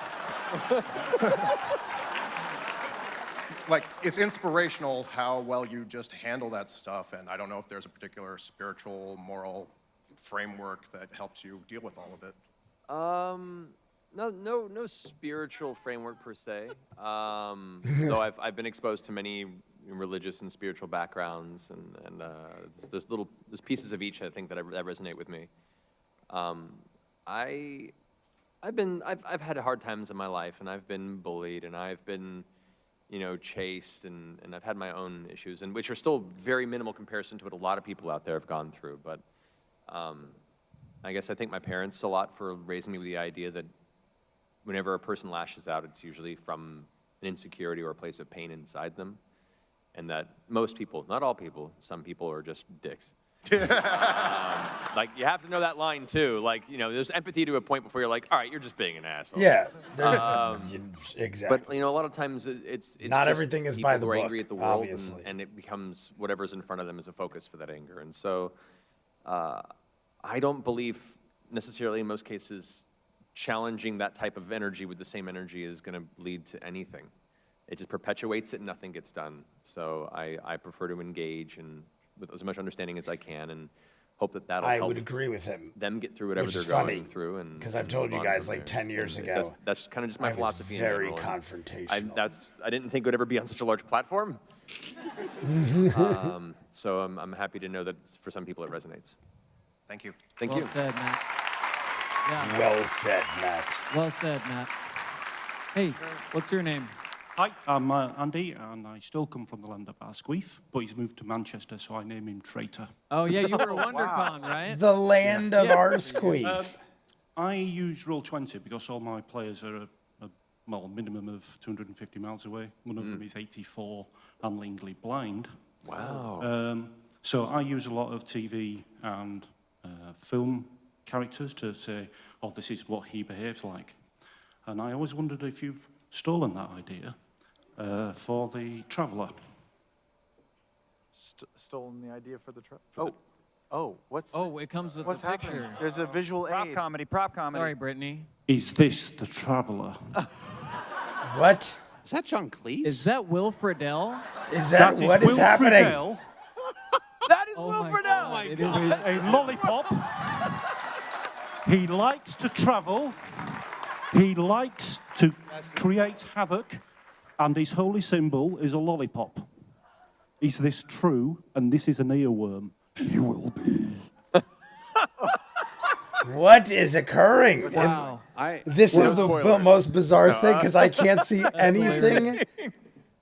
like, it's inspirational how well you just handle that stuff, and I don't know if there's a particular spiritual, moral framework that helps you deal with all of it. No spiritual framework per se. Though I've been exposed to many religious and spiritual backgrounds, and there's pieces of each I think that resonate with me. I've had hard times in my life, and I've been bullied, and I've been chased, and I've had my own issues, and which are still very minimal comparison to what a lot of people out there have gone through. But I guess I thank my parents a lot for raising me with the idea that whenever a person lashes out, it's usually from an insecurity or a place of pain inside them, and that most people, not all people, some people are just dicks. Like, you have to know that line too. Like, there's empathy to a point before you're like, all right, you're just being an asshole. Yeah, exactly. But a lot of times it's Not just everything is people by the who are book, angry at the world, obviously. and it becomes whatever's in front of them as a focus for that anger. And so, I don't believe necessarily in most cases challenging that type of energy with the same energy is going to lead to anything. it just perpetuates it and nothing gets done. So I prefer to engage and with as much understanding as I can and hope that that'll I help would agree with him. them get through whatever Which they're is funny, going through. And because I've and told move you on guys from like there. 10 years And ago. That's kind of just my I was philosophy very in general. and confrontational. I didn't think it would ever be on such a large platform. So I'm happy to know that for some people it resonates. Thank you. Thank Well you. said, Matt. Yeah. Well said, Matt. Well said, Matt. Hey, what's your name? Hi, I'm Andy, and I still come from the land of Asquith, but he's moved to Manchester, so I name him Traitor. Oh, yeah, you were a WonderCon, right? The land of Arsqueef. I use Roll20 because all my players are a minimum of 250 miles away. One of them is 84 and legally blind. Wow. So I use a lot of TV and film characters to say, oh, this is what he behaves like. And I always wondered if you've stolen that idea for the Traveller. Stolen the idea for the what's it comes with what's a happening? picture. There's a visual Prop aid. comedy, prop comedy. Sorry, Brittany. Is this the Traveller? What? Is that John Cleese? Is that Will Friedle? Is that what is Will happening? Friedle, That is Oh Will my Friedle. God, it is- a lollipop. He likes to travel. He likes to create havoc, and his holy symbol is a lollipop. Is this true? And this is an earworm. He will be. What is occurring? Wow. This is the most bizarre thing because I can't see anything.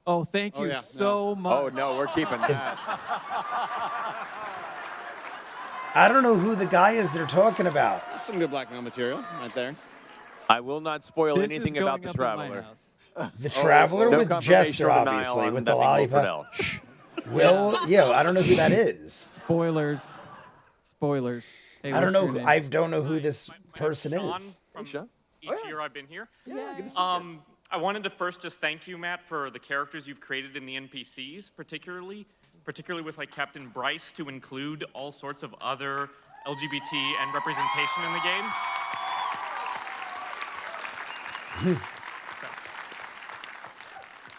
Oh, thank you so much. Oh, no, we're keeping that. I don't know who the guy is they're talking about. That's some good blackmail material right there. I will not spoil This anything is about going the up in my Traveler. house. The Traveler No with confirmation Jester, or denial obviously, on with that the being Will lollipop. Friedle. Will, yeah, I don't know who that is. Spoilers. Spoilers. Hey, I don't what's your know. name? I don't know who this person Sean is. from Sean. each year I've been here. Yeah, good to see you. I wanted to first just thank you, Matt, for the characters you've created in the NPCs, particularly with like Captain Bryce, to include all sorts of other LGBT and representation in the game.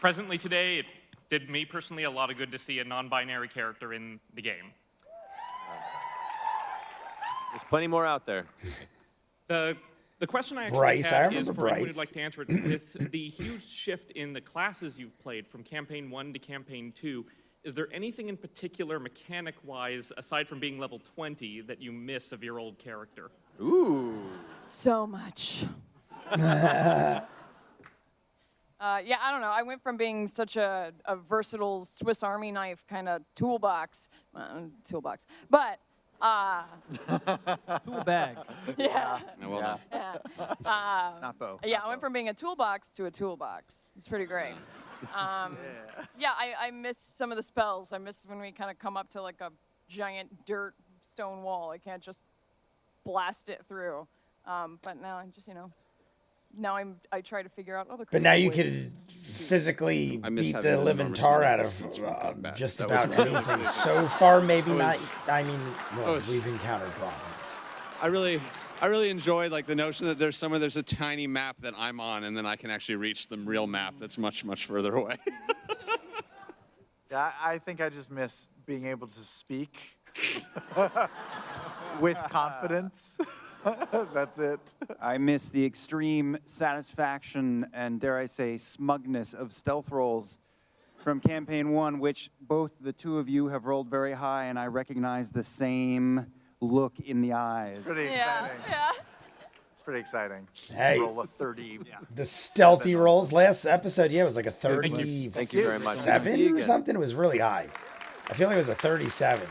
Presently today, it did me personally a lot of good to see a non-binary character in the game. There's plenty more out there. The question I actually Bryce, I had is remember for anyone Bryce. who'd like to answer it. With the huge shift in the classes you've played from Campaign 1 to Campaign 2, is there anything in particular mechanic-wise, aside from being level 20, that you miss of your old character? Ooh. So much. Yeah, I don't know. I went from being such a versatile Swiss Army knife kind of toolbox, but Tool bag. yeah. No, well done. Yeah. Not Bo. Yeah, I went from being a toolbox to a toolbox. It's pretty great. Yeah, I miss some of the spells. I miss when we kind of come up to like a giant dirt stone wall. I can't just blast it through. But now I'm just, now I try to figure out other. But now you creative ways. can physically I miss beat having the an living enormous tar amount out of of distance from combat. just That was about really anything. good. So far, maybe It not. was- I mean, well, was- we've encountered problems. I really enjoyed like the notion that there's a tiny map that I'm on, and then I can actually reach the real map that's much, much further away. Yeah, I think I just miss being able to speak with confidence. That's it. I miss the extreme satisfaction and, dare I say, smugness of stealth rolls from Campaign 1, which both the two of you have rolled very high, and I recognize the same look in the eyes. It's pretty Yeah, exciting. yeah. It's pretty exciting. Hey. Roll a 30. The stealthy rolls last episode, yeah, it was like a 37 Thank you very much. Good to see you or again. something. It was really high. I feel like it was a 37.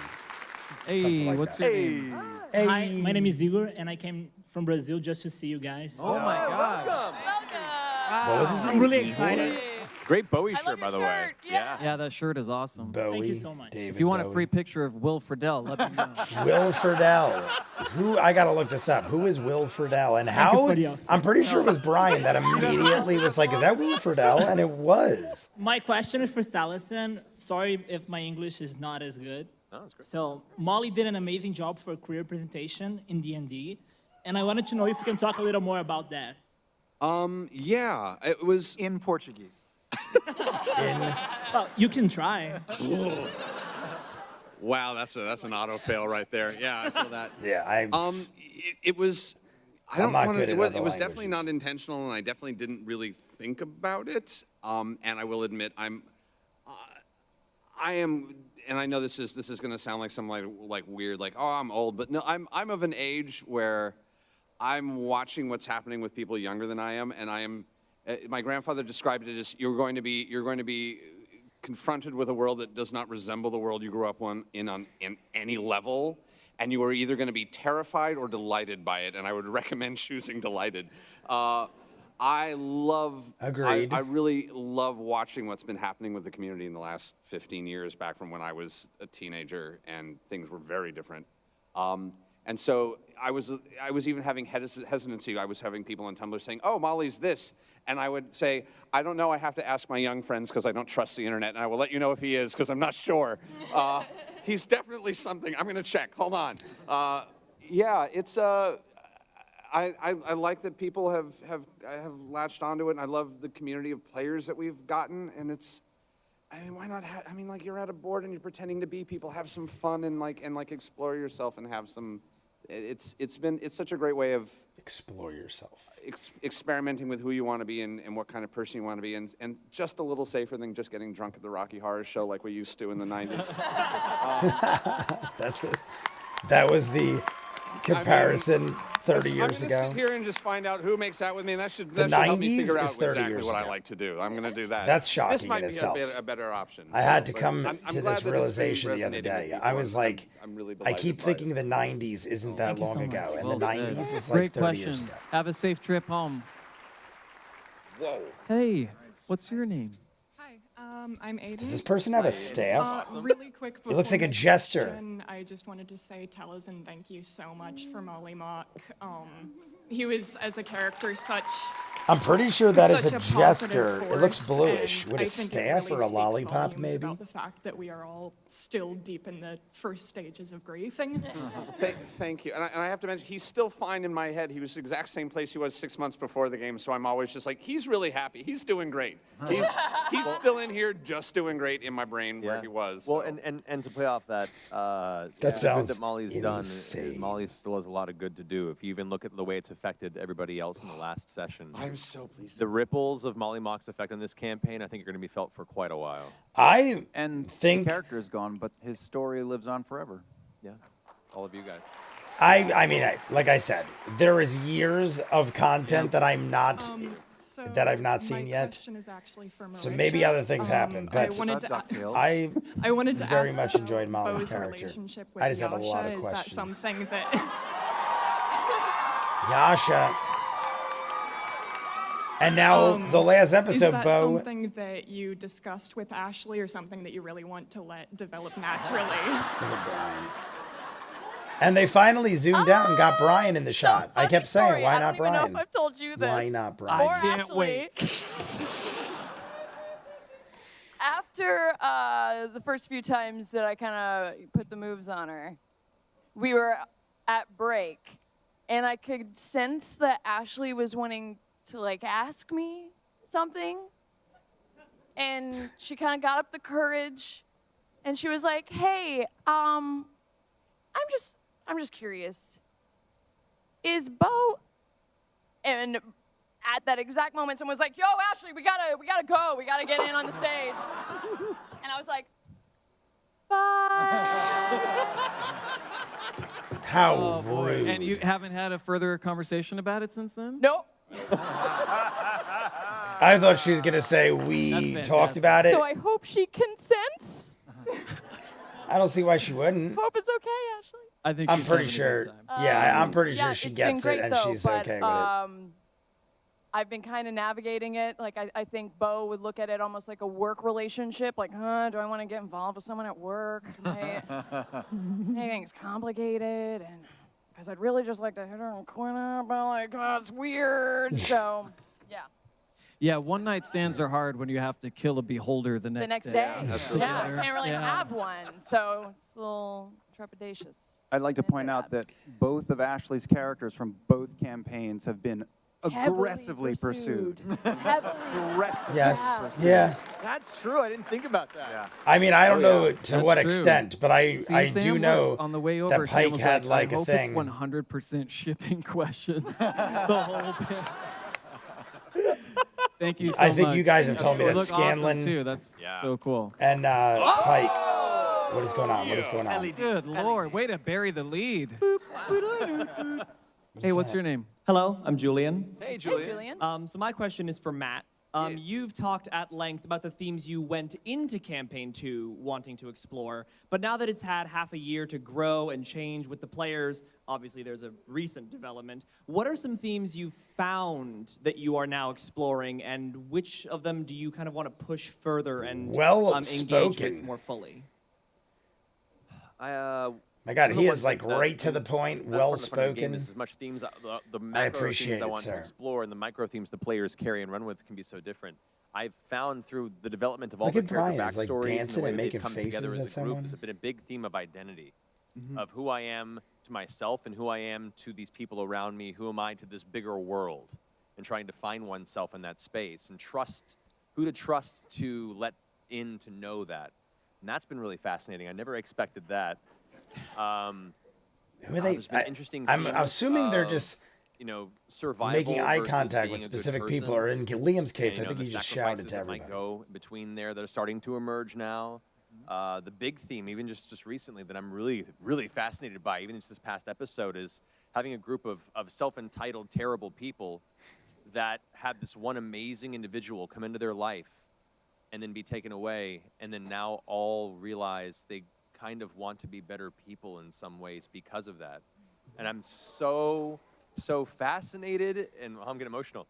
Hey, like what's that. your name? Hey. Hi, my name is Igor, and I came from Brazil just to see you guys. Oh my God. Welcome. What was his name? I'm really Igor? excited. Great Bowie I love shirt, by your the way. shirt, yeah. Yeah, that shirt is awesome. Bowie. Thank you so much. David If you want a Bowie. free picture of Will Friedle, let me know. Will Friedle. Who? I gotta look this up. Who is Will Friedle? And you how? for the offer. I'm pretty sure it was Brian that immediately was like, "Is that Will Friedle?" And it was. My question is for Stalison. Sorry if my English is not as good. No, that's great. So Molly did an amazing job for career presentation in D&D, and I wanted to know if you can talk a little more about that. Yeah, it was. In Portuguese. Well, you can try. Wow, that's an auto fail right there. Yeah, I feel that. Yeah, it was. I I'm don't not want good to. at It other was definitely languages. not intentional, and I definitely didn't really think about it. And I will admit, I am, and I know this is going to sound like some like weird, like, oh, I'm old, but no, I'm of an age where I'm watching what's happening with people younger than I am, and I am. My grandfather described it as you're going to be confronted with a world that does not resemble the world you grew up in any level, and you are either going to be terrified or delighted by it. And I would recommend choosing delighted. Agreed. I really love watching what's been happening with the community in the last 15 years, back from when I was a teenager and things were very different. And so I was even having hesitancy. I was having people on Tumblr saying, "Oh, Molly's this," and I would say, "I don't know. I have to ask my young friends because I don't trust the internet, and I will let you know if he is because I'm not sure. He's definitely something. I'm going to check. Hold on." Yeah, it's I like that people have latched onto it, and I love the community of players that we've gotten, and it's. I mean, why not? I mean, like, you're at a board and you're pretending to be people. Have some fun and explore yourself and have some. It's such a great way of explore yourself, experimenting with who you want to be and what kind of person you want to be, and just a little safer than just getting drunk at the Rocky Horror Show like we used to in the '90s. That was the comparison 30 I'm years gonna ago. sit here and just find out who makes out with me, and that should The help me 90s figure is out 30 exactly years what I ago. like to do. I'm going to do that. That's shocking This might in be itself. a better option. I had to But come I'm to glad this that it's been realization the other resonating with day. people, I was and like, I'm really I keep delighted by thinking the 90s isn't that long ago, and Well the said. 90s is Great like 30 years question. ago. Have a safe trip home. Whoa. Hey, what's your name? I'm Aiden. Does this person have a staff? Really quick It looks before like a my jester. question, I just wanted to say Tellers and thank you so much for Molly Mock. He was, as a character, such I'm pretty sure that is such a positive jester. It looks force, bluish. and With I a think it staff really or a speaks lollipop, volumes maybe? about the fact that we are all still deep in the first stages of grieving. Thank you. And I have to mention, he's still fine in my head. He was the exact same place he was 6 months before the game, so I'm always just like, he's really happy. He's doing great. He's still in here just doing great in my brain where he was. Well, and to play off that, That the good sounds that Molly's done, insane. Molly still has a lot of good to do. If you even look at the way it's affected everybody else in the last session. I'm so pleased. The ripples of Molly Mock's effect on this campaign, I think, are going to be felt for quite a while. I the character is gone, but his story lives on forever. Yeah, all of you guys. I mean, like I said, there is years of content that I'm not, that I've not seen my yet. question is actually for So maybe Marisha. other things happen, I but wanted to, I wanted to very ask much about enjoyed Molly's Bo's character. relationship with I just have a Yasha. lot of Is that questions. something that Yasha. And now the last is episode, that Bo. something that you discussed with Ashley, or something that you really want to let develop naturally? And they finally zoomed out and got Brian in the shot. I kept saying, Sorry, why I not don't even know Brian? if I've told you this. Why not Brian? Or Ashley. After the first few times that I kind of put the moves on her, we were at break, and I could sense that Ashley was wanting to like ask me something, and she kind of got up the courage, and she was like, "Hey, I'm just curious. Is Bo?" And at that exact moment, someone was like, "Yo, Ashley, we gotta go. We gotta get in on the stage." And I was like, "Bye." How boy. rude. And you haven't had a further conversation about it since then? Nope. I thought she was going to say That's we fantastic. talked about it. So I hope she consents. I don't see why she wouldn't. Hope it's okay, Ashley. I think I'm she's pretty having a sure. good time. Yeah, I'm pretty Yeah, sure she it's been gets great, it and though, she's but, okay with it. I've been kind of navigating it. Like, I think Bo would look at it almost like a work relationship. Like, do I want to get involved with someone at work? Everything's complicated, and because I'd really just like to hit her and quit her, but like, it's weird. So, yeah. Yeah, one night stands are hard when you have to kill a beholder the next day. Yeah, I can't really have one, so it's a little trepidatious. I'd like to point out that both of Ashley's characters from both campaigns have been aggressively pursued. Aggressively Yes. Yeah. That's true. I didn't think about that. Yeah. I mean, I don't know to That's what true. extent, but I do Sam, know on the way over, that Sam Pike was had like, like I a hope thing. it's 100% shipping questions. The whole bit. Thank you so much. I think you guys have told me You that look awesome Scanlon too. That's so cool. and Pike. What is going on? What is going on? Good Lord, way to bury the lead. Hey, what's your name? Hello, I'm Julian. Hey, Julian. So my question is for Matt. You've talked at length about the themes you went into Campaign 2 wanting to explore, but now that it's had half a year to grow and change with the players, obviously there's a recent development. What are some themes you found that you are now exploring, and which of them do you kind of want to push further and engage with more fully? My God, some of he the is ones like that- right to the point, that's well part of the fun of the game spoken. is as much themes, the I macro appreciate themes I it, want sir. to explore and the micro themes the players carry and run with can be so different. I've found through the development of all Look the at character Brian, he's, like, backstories and the dancing way and that making they've come together faces as a at group, someone. there's been a big theme of identity, of who I am to myself and who I am to these people around me. Who am I to this bigger world? And trying to find oneself in that space and who to trust to let in to know that. And that's been really fascinating. I never expected that. Who are they? There's been interesting I'm themes assuming they're of, just survival making eye versus contact being with a good specific people, person. or in Liam's case, And, I think the he just sacrifices shouted to that everybody. might go between there that are starting to emerge now. The big theme, even just recently, that I'm really, really fascinated by, even just this past episode, is having a group of self-entitled, terrible people that had this one amazing individual come into their life and then be taken away, and then now all realize they kind of want to be better people in some ways because of that. And I'm so fascinated, and I'm getting emotional.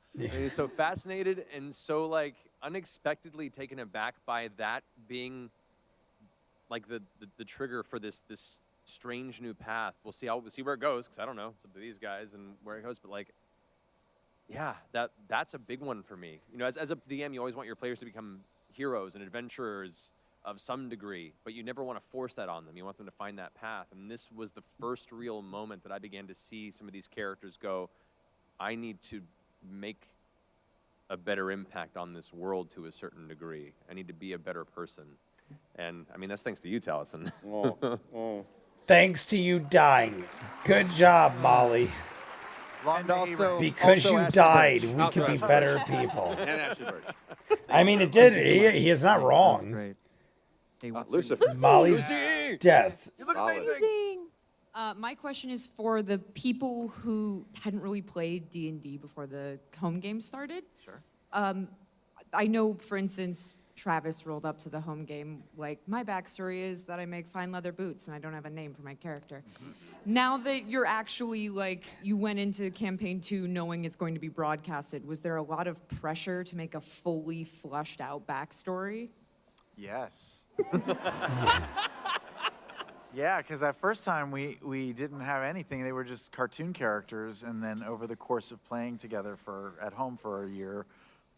So fascinated and so like unexpectedly taken aback by that being like the trigger for this strange new path. We'll see where it goes, because I don't know. It's up to these guys and where it goes. But like, yeah, that's a big one for me. You know, as a DM, you always want your players to become heroes and adventurers of some degree, but you never want to force that on them. You want them to find that path. And this was the first real moment that I began to see some of these characters go, I need to make a better impact on this world to a certain degree. I need to be a better person. And I mean, that's thanks to you, Taliesin. Thanks to you dying. Good job, Molly. And also, Because you died, we could be better people. And Ashley Birch. I mean, it did. He is not wrong. Great. Hey, Lucifer. Molly's death. You look amazing. My question is for the people who hadn't really played D&D before the home game started. Sure. I know, for instance, Travis rolled up to the home game like, my backstory is that I make fine leather boots and I don't have a name for my character. Now that you're actually like, you went into campaign 2 knowing it's going to be broadcasted, was there a lot of pressure to make a fully fleshed out backstory? Yes. Yeah, because that first time we didn't have anything. They were just cartoon characters, and then over the course of playing together at home for a year,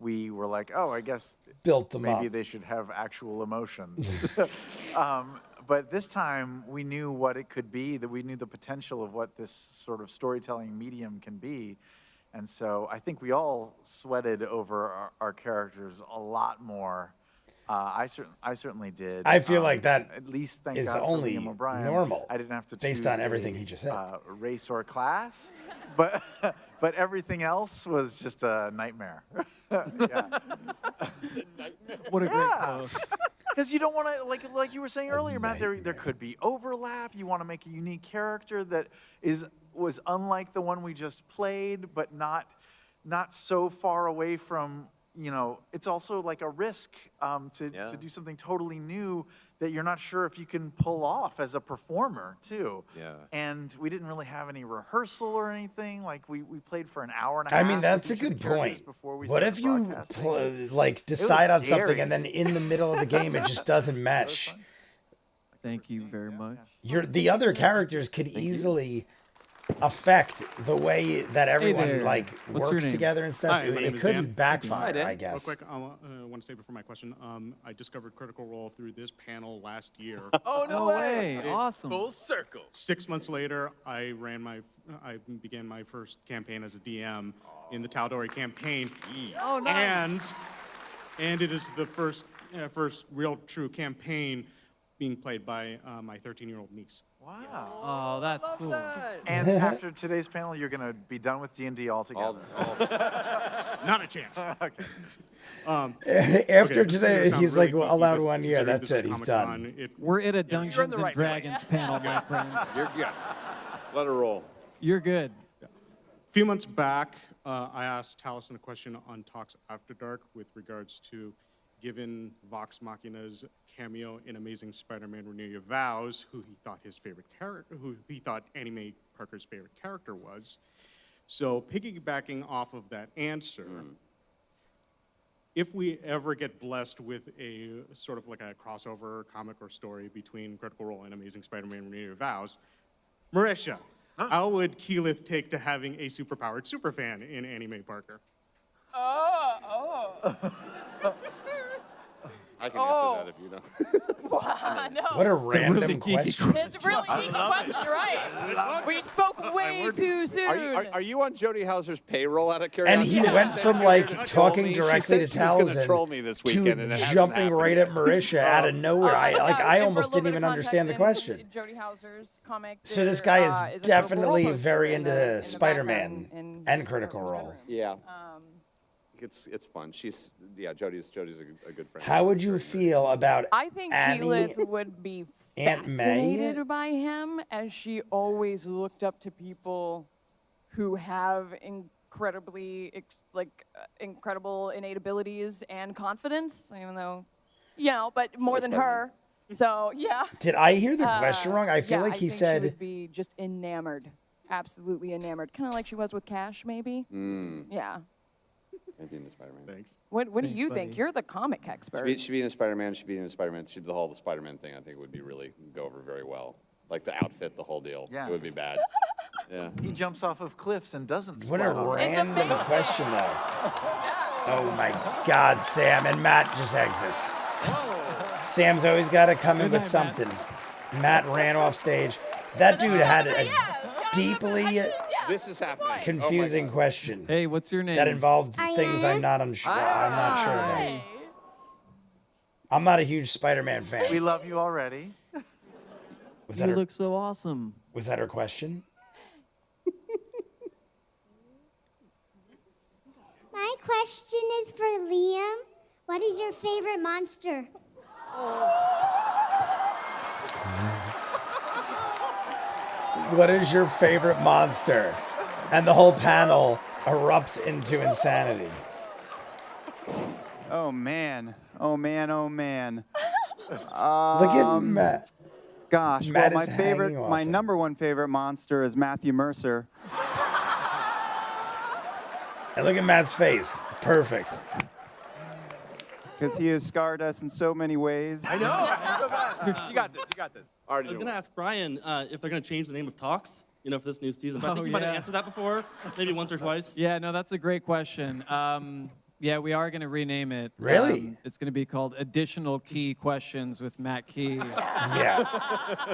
we were like, oh, I guess Built them maybe up. they should have actual emotions. But this time we knew what it could be, that we knew the potential of what this sort of storytelling medium can be. And so I think we all sweated over our characters a lot more. I certainly did. I feel like that at least thank is God only for Liam O'Brien. normal, I didn't have to based choose on everything a, he just said. Race or class, but everything else was just a nightmare. Yeah. What a great quote. Because you don't want to, like you were saying earlier, Matt, there could be overlap. You want to make a unique character that was unlike the one we just played, but not so far away from, you know, it's also like a risk to do something totally new that you're not sure if you can pull off as a performer, too. Yeah. And we didn't really have any rehearsal or anything. Like, we played for an hour and a I half. mean, that's a with each of good the characters point. before we What started if you broadcasting. decide on something scary. and then in the middle of the game it just doesn't mesh? Thank you very much. The other characters could easily affect the way that everyone there. like What's your works name? together and stuff. Hi, my name It is could Dan. backfire, I Real guess. quick, I want to say before my question, I discovered Critical Role through this panel last year. Oh, no way. Awesome. Full circle. 6 months later, I began my first campaign as a DM in the Tal'dorei campaign. Oh, nice. And it is the first real true campaign being played by my 13-year-old niece. Wow. Oh, that's cool. And after today's panel, you're going to be done with D&D altogether. Not a chance. Okay. After Okay, this is gonna today, sound he's really like, geeky, allowed but 1 year. considering That's this it. is He's Comic-Con, done. We're at a you're Dungeons in the and right Dragons panel, my friend. You're good. Let her roll. You're good. A few months back, I asked Taliesin a question on Talks After Dark with regards to, given Vox Machina's cameo in Amazing Spider-Man Renew Your Vows, who he thought Anime Parker's favorite character was. So piggybacking off of that answer, if we ever get blessed with a sort of like a crossover comic or story between Critical Role and Amazing Spider-Man Renew Your Vows, Marisha, how would Keyleth take to having a superpowered superfan in Anime Parker? I can answer that if you don't. No. What a It's a random really geeky question. It's a really geeky question, you're right. We spoke way too soon. Are you on Jodie Hauser's payroll out of curiosity? And he went from like talking She directly said to she was gonna Taliesin troll me this weekend, and it to hasn't jumping happened right yet. at Marisha out of nowhere. I And for almost a little didn't bit even of understand the context, question. Jodie Hauser's comic. So this guy is a Critical definitely Role poster very in into the Spider-Man background in and Critical Role. Yeah. It's fun. Jodie's a good friend. How would you feel about I think Annie, Keyleth would be Aunt May? fascinated by him, as she always looked up to people who have incredibly incredible innate abilities and confidence, even though, but more than her. So yeah. Did I hear the question wrong? I feel like he I think said she would be just enamored, absolutely enamored, kind of like she was with Cash, maybe. Yeah. Maybe in the Spider-Man. Thanks. What do you think? You're the comic expert. She'd be in a Spider-Man. She'd be in a Spider-Man. The whole Spider-Man thing, I think, would be really go over very well. Like the outfit, the whole deal. Yeah. It would be bad. Yeah. He jumps off of cliffs and doesn't What a splat on them. random question, though. Oh my God, Sam. And Matt just exits. Sam's always got to come in with something. Matt ran off stage. That dude had a deeply This is happening. confusing question Hey, what's your name? that involved things I'm not sure about. I'm not a huge Spider-Man fan. We love you already. Was You that look so awesome. Was that her question? My question is for Liam. What is your favorite monster? What is your favorite monster? And the whole panel erupts into insanity. Oh man. Oh man. Oh man. Look at Matt. Gosh, Matt well, is hanging off my it. number one favorite monster is Matthew Mercer. And look at Matt's face. Perfect. Because he has scarred us in so many ways. I know. So fast. You got this. You got this. I was going to ask Brian if they're going to change the name of Talks, for this new season. But I think you might have answered that before, maybe once or twice. Yeah, no, that's a great question. Yeah, we are going to rename it. Really? It's going to be called Additional Key Questions with Matt Key. Yeah.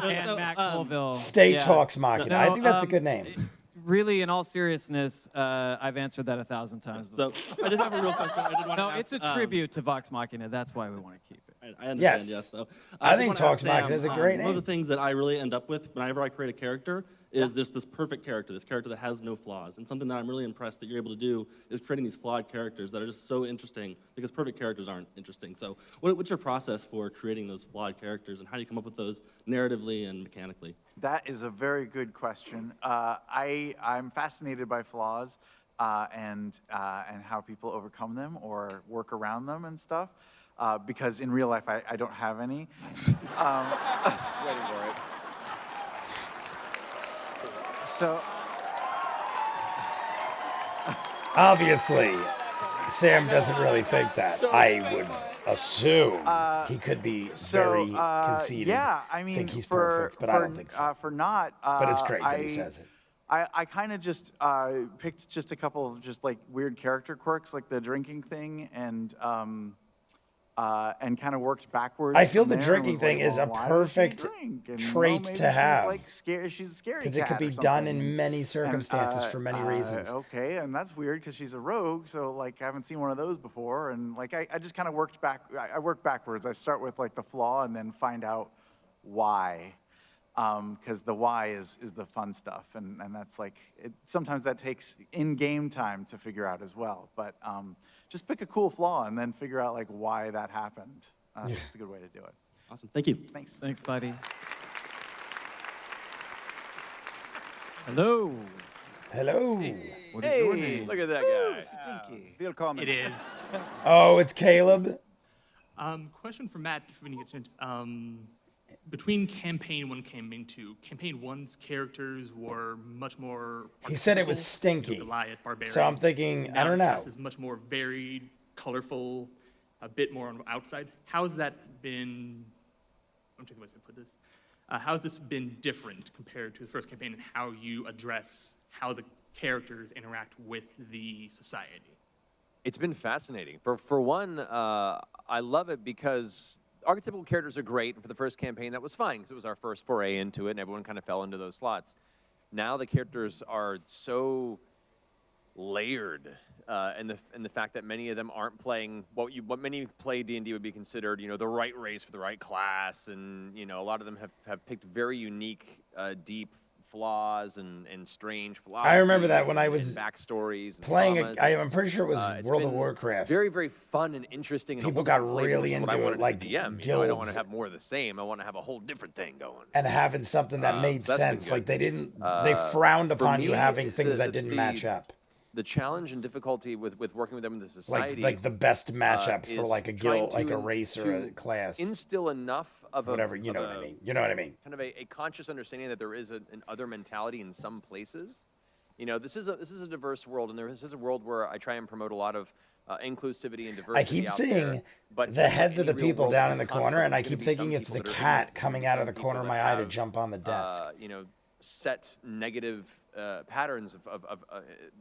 And Matt Colville. State Talks Machina. I think that's a good name. Really, in all seriousness, I've answered that 1,000 times. So I did have a real question. I did want to No, ask, it's a tribute to Vox Machina. That's why we want to keep it. I understand, yes. So I did think wanna ask Talks Machina is a Sam, great One of the name. things that I really end up with whenever I create a character is this perfect character, this character that has no flaws. And something that I'm really impressed that you're able to do is creating these flawed characters that are just so interesting because perfect characters aren't interesting. So what's your process for creating those flawed characters and how do you come up with those narratively and mechanically? That is a very good question. I'm fascinated by flaws and how people overcome them or work around them and stuff. Because in real life, I don't have any. Waiting for it. So Obviously, Sam doesn't really think that. So- I would assume he could be very conceited. yeah, I mean, think he's for perfect, but I don't think so. for not. But it's great that he I- says it. I kind of just picked just a couple of just like weird character quirks, like the drinking thing, and kind of worked backwards. I feel from the there and drinking was thing like, is a well, why does she perfect drink? And, trait maybe to she's have. like scary. She's a scary Because it could cat or be done something. in many circumstances And, for many reasons. Okay, and that's weird because she's a rogue, so like I haven't seen one of those before. And like I just kind of worked back. I work backwards. I start with like the flaw and then find out why. Because the why is the fun stuff, and that's like sometimes that takes in-game time to figure out as well. But just pick a cool flaw and then figure out like why that happened. That's a good way to do it. Awesome. Thank you. Thanks. Thanks, buddy. Hello. Hello. What is your name? Look at that guy. Stinky. Willkommen. It is. Oh, it's Caleb. Question for Matt, when you get a chance. Between Campaign 1 and Campaign 2, Campaign 1's characters were much more. He said it was archetypal, stinky. Goliath, barbarian. So I'm thinking, Now I don't the know. cast is much more varied, colorful, a bit more on the outside. How's that been? I'm trying to put this. How's this been different compared to the first campaign, and how you address how the characters interact with the society? It's been fascinating. For one, I love it because archetypical characters are great. And for the first campaign, that was fine because it was our first foray into it, and everyone kind of fell into those slots. Now the characters are so layered, and the fact that many of them aren't playing what many play D&D would be considered, the right race for the right class, and a lot of them have picked very unique, deep flaws and strange philosophies. I remember that when I was backstories and playing. traumas. I'm pretty sure it was It's World of been Warcraft. Very, very fun and interesting. And a People whole got different flavor, really which is what I into it, wanted as a like DM. I don't guilds. want to have more of the same. I want to have a whole different thing going. And having something that made so that's been sense. good. Like they frowned For upon you me, having things that the- didn't match up. The challenge and difficulty with working with them in the society, Like the best matchup for is like a trying guild, like to a race or a to class. Instill enough of a Whatever, you of know what I a- mean. You know what I mean. Kind of a conscious understanding that there is an other mentality in some places. This is a diverse world, and this is a world where I try and promote a lot of inclusivity and diversity. I keep out seeing there. But the just like heads of any the real people world down that in the has corner, conflict, and I there's gonna keep be thinking some it's people the that are cat gonna be coming some out of the people corner of that my eye to have, jump on the desk. Set negative patterns of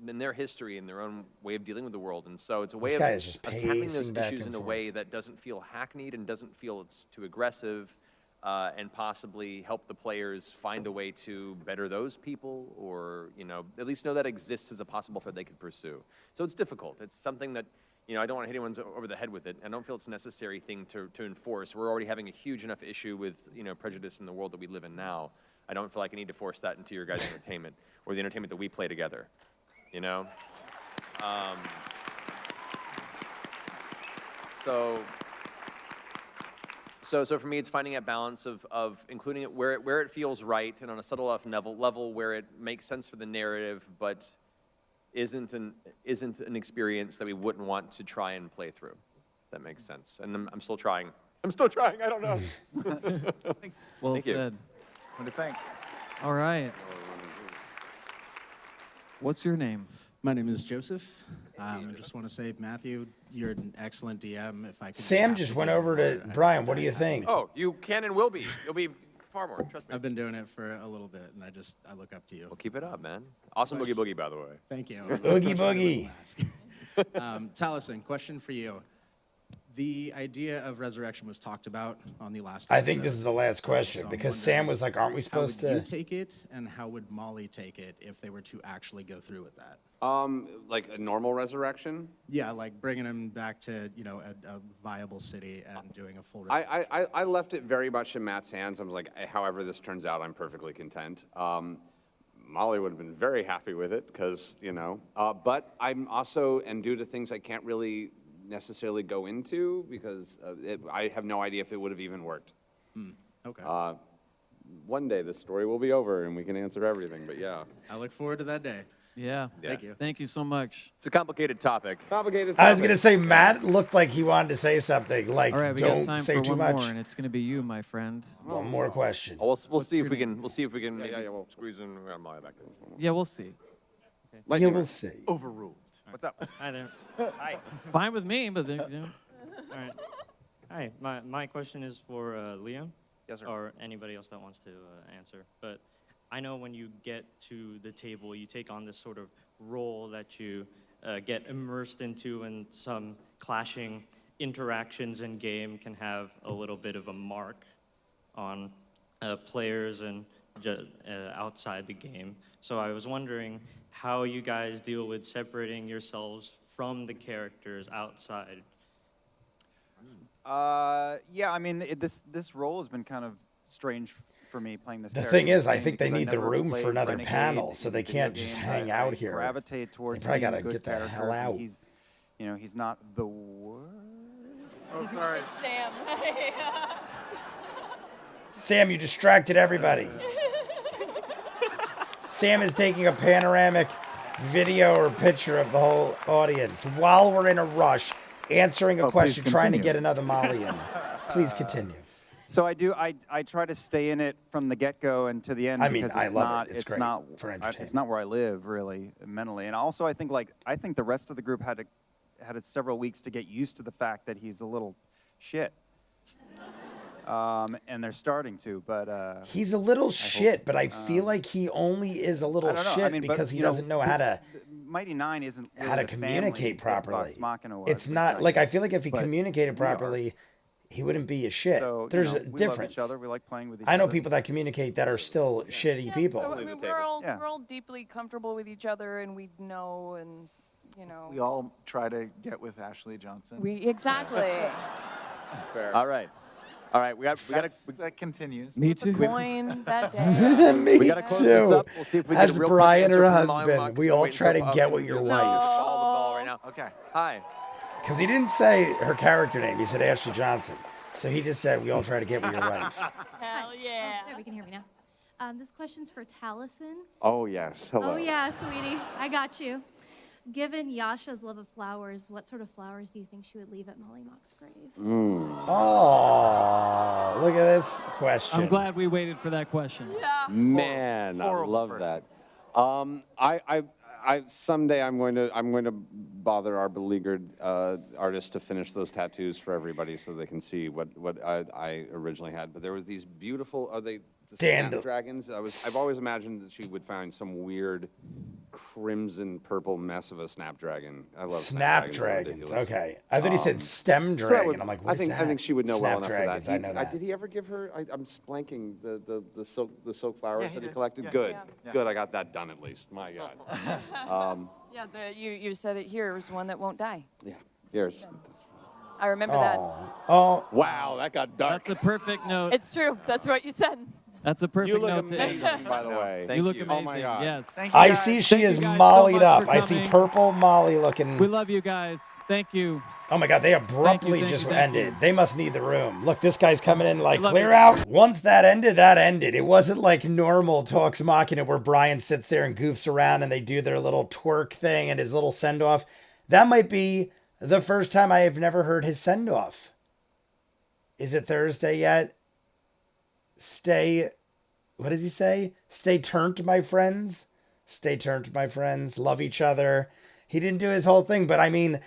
in their history and their own way of dealing with the world, and so it's a way This of guy is just tackling those pacing back issues and in a forth. way that doesn't feel hackneyed and doesn't feel it's too aggressive, and possibly help the players find a way to better those people, or at least know that exists as a possible threat they could pursue. So it's difficult. It's something that I don't want to hit anyone over the head with it. I don't feel it's a necessary thing to enforce. We're already having a huge enough issue with prejudice in the world that we live in now. I don't feel like I need to force that into your guys' entertainment or the entertainment that we play together. So for me, it's finding a balance of including it where it feels right and on a subtle enough level where it makes sense for the narrative, but isn't an experience that we wouldn't want to try and play through. If that makes sense. And I'm still trying. I don't know. Thanks. Well Thank you. said. What do you think? All right. What's your name? My name is Joseph. I just want to say, Matthew, you're an excellent DM. If I could Sam ask just you went to over do to more, Brian. What do you think? Oh, you can and will be. You'll be far more. Trust me. I've been doing it for a little bit, and I look up to you. Well, keep it up, man. Awesome boogie boogie, by the way. Thank you. Oogie boogie. Taliesin, question for you. The idea of resurrection was talked about on the last I think episode. this is the last question I'm because wondering, Sam was like, "Aren't we supposed how would to?" you take it, and how would Molly take it if they were to actually go through with that? Like a normal resurrection? Yeah, like bringing him back to a viable city and doing a full. I left it very much in Matt's hands. I was like, however this turns out, I'm perfectly content. Molly would have been very happy with it because, but I'm also, and due to things I can't really necessarily go into because I have no idea if it would have even worked. Okay. One day this story will be over and we can answer everything, but yeah. I look forward to that day. Yeah. Thank you. Thank you so much. It's a complicated topic. I was gonna say Matt looked like he wanted to say something. Like, All right, we got don't time say for too one much. more, and it's going to be you, my friend. One more question. We'll see if we can. We'll see if we can maybe squeeze in Molly back there. Yeah, we'll see. Yeah, we'll see. Overruled. What's up? Hi there. Hi. Fine with me, but All right. Hi. My question is for Liam. Yes, sir. Or anybody else that wants to answer. But I know when you get to the table, you take on this sort of role that you get immersed into, and some clashing interactions in game can have a little bit of a mark on players and outside the game. So I was wondering how you guys deal with separating yourselves from the characters outside. Yeah, I mean, this role has been kind of strange for me playing this The character thing in is, this I game think they because I need the never room for played another Renegade panel, so in they video can't just games. hang I out here. gravitate towards They probably being gotta good get the hell characters, and out. he's, you know, he's not the worst. Oh, sorry. It's Sam. Sam, you distracted everybody. Sam is taking a panoramic video or picture of the whole audience while we're in a rush, answering a Oh, please question, trying to continue. get another Molly in. Please continue. So I try to stay in it from the get-go and to the end, I mean, because I it's love it. not It's great for entertainment. it's not where I live really mentally. And also I think the rest of the group had several weeks to get used to the fact that he's a little shit. And they're starting to, but He's a little shit, but I feel like he only is a little I don't know. shit I mean, but, because he you know, doesn't know how to Mighty Nine isn't really how to the family communicate that properly. Vox Machina was. It's not like I feel like if he but communicated we are. properly, he wouldn't be a shit. So, There's you a know, we difference. love each other. We like playing with each I know other. people that communicate that are still shitty people. I mean, we're all deeply comfortable with each other, and we know, and you know. We all try to get with Ashley Johnson. Exactly. Fair. All right. We got that continues. Me The too. coin that day. Me We gotta close this too. up. We'll see if we As get a real quick Brian, answer her from Molly husband, Mox. we So all wait, try so, to get with your no. wife. Follow the bell right now. Okay. Hi. Because he didn't say her character name. He said Ashley Johnson. So he just said we all try to get with your wife. Hell yeah. There, we can hear me now. This question's for Taliesin. Oh, yes. Hello. Oh, yeah, sweetie. I got you. Given Yasha's love of flowers, what sort of flowers do you think she would leave at Molly Mock's grave? Oh, look at this question. I'm glad we waited for that question. Man, I love that. I someday I'm going to bother our beleaguered artists to finish those tattoos for everybody so they can see what I originally had. But there was these beautiful, are they the snapdragons? I've always imagined that she would find some weird crimson purple mess of a snapdragon. I love Snapdragons. Okay, I thought he said stem dragon. I'm like, what I think is that? I think she would know well enough for that. Snapdragons, I know that. Did he ever give her? I'm blanking the silk flowers he that he did. collected. Yeah. Good, Yeah. good. I got that done at least. My God. Yeah, you said it here was one that won't die. Yeah. Here's. I remember that. Oh, wow, that got dark. That's a perfect note. It's true. That's what you said. That's a perfect You look note to end amazing, on. by the way. You look you. amazing. Oh my God. Yes. Thank you, I guys. see she Thank is you guys so mollied much up. for I see coming. purple Molly looking. We love you guys. Thank you. Oh my God, they abruptly thank just you, thank ended. you. They must need the room. Look, this guy's coming in like, Love clear you. out. Once that ended, that ended. It wasn't like normal Talks Machina where Brian sits there and goofs around and they do their little twerk thing and his little send-off. That might be the first time I have never heard his send-off. Is it Thursday yet? What does he say? Stay turned, my friends. Stay turned, my friends. Love each other. He didn't do his whole thing, but I mean,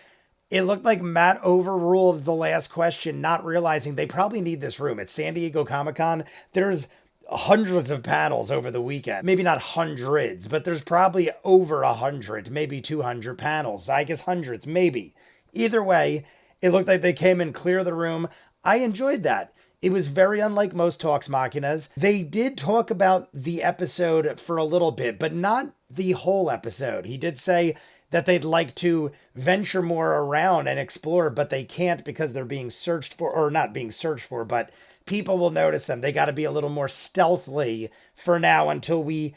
it looked like Matt overruled the last question, not realizing they probably need this room. At San Diego Comic-Con, there's hundreds of panels over the weekend. Maybe not hundreds, but there's probably over 100, maybe 200 panels. I guess hundreds, maybe. Either way, it looked like they came and cleared the room. I enjoyed that. It was very unlike most Talks Machinas. They did talk about the episode for a little bit, but not the whole episode. He did say that they'd like to venture more around and explore, but they can't because they're being searched for, or not being searched for, but people will notice them. They got to be a little more stealthily for now until we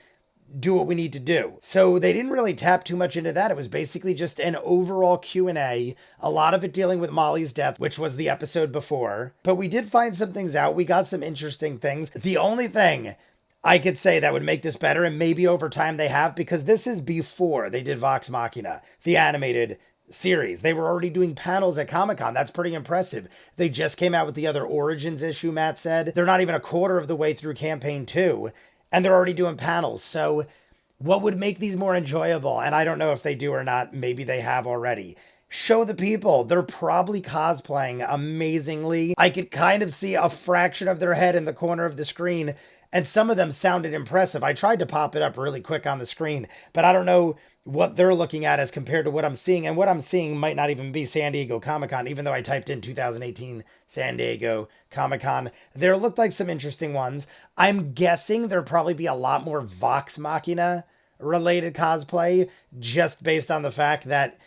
do what we need to do. So they didn't really tap too much into that. It was basically just an overall Q&A, a lot of it dealing with Molly's death, which was the episode before. But we did find some things out. We got some interesting things. The only thing I could say that would make this better, and maybe over time they have, because this is before they did Vox Machina, the animated series. They were already doing panels at Comic-Con. That's pretty impressive. They just came out with the other Origins issue, Matt said. They're not even a quarter of the way through campaign 2, and they're already doing panels. So what would make these more enjoyable? And I don't know if they do or not. Maybe they have already. Show the people. They're probably cosplaying amazingly. I could kind of see a fraction of their head in the corner of the screen, and some of them sounded impressive. I tried to pop it up really quick on the screen, but I don't know what they're looking at as compared to what I'm seeing. And what I'm seeing might not even be San Diego Comic-Con, even though I typed in 2018 San Diego Comic-Con. There looked like some interesting ones. I'm guessing there'll probably be a lot more Vox Machina related cosplay, just based on the fact that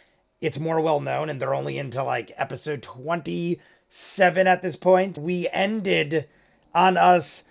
it's more well known and they're only into like episode 27 at this point. We ended on us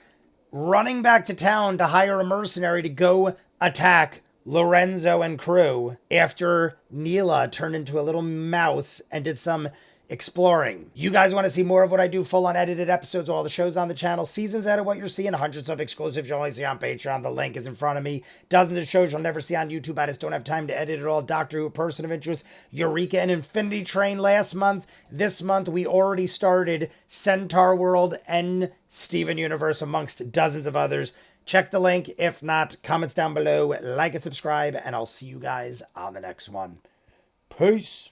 running back to town to hire a mercenary to go attack Lorenzo and crew after Neela turned into a little mouse and did some exploring. You guys want to see more of what I do, full unedited episodes of all the shows on the channel, seasons out of what you're seeing, hundreds of exclusives you'll only see on Patreon. The link is in front of me. Dozens of shows you'll never see on YouTube. I just don't have time to edit it all. Doctor Who, Person of Interest, Eureka, and Infinity Train last month. This month we already started Centaur World and Steven Universe, amongst dozens of others. Check the link. If not, comments down below, like and subscribe, and I'll see you guys on the next one. Peace.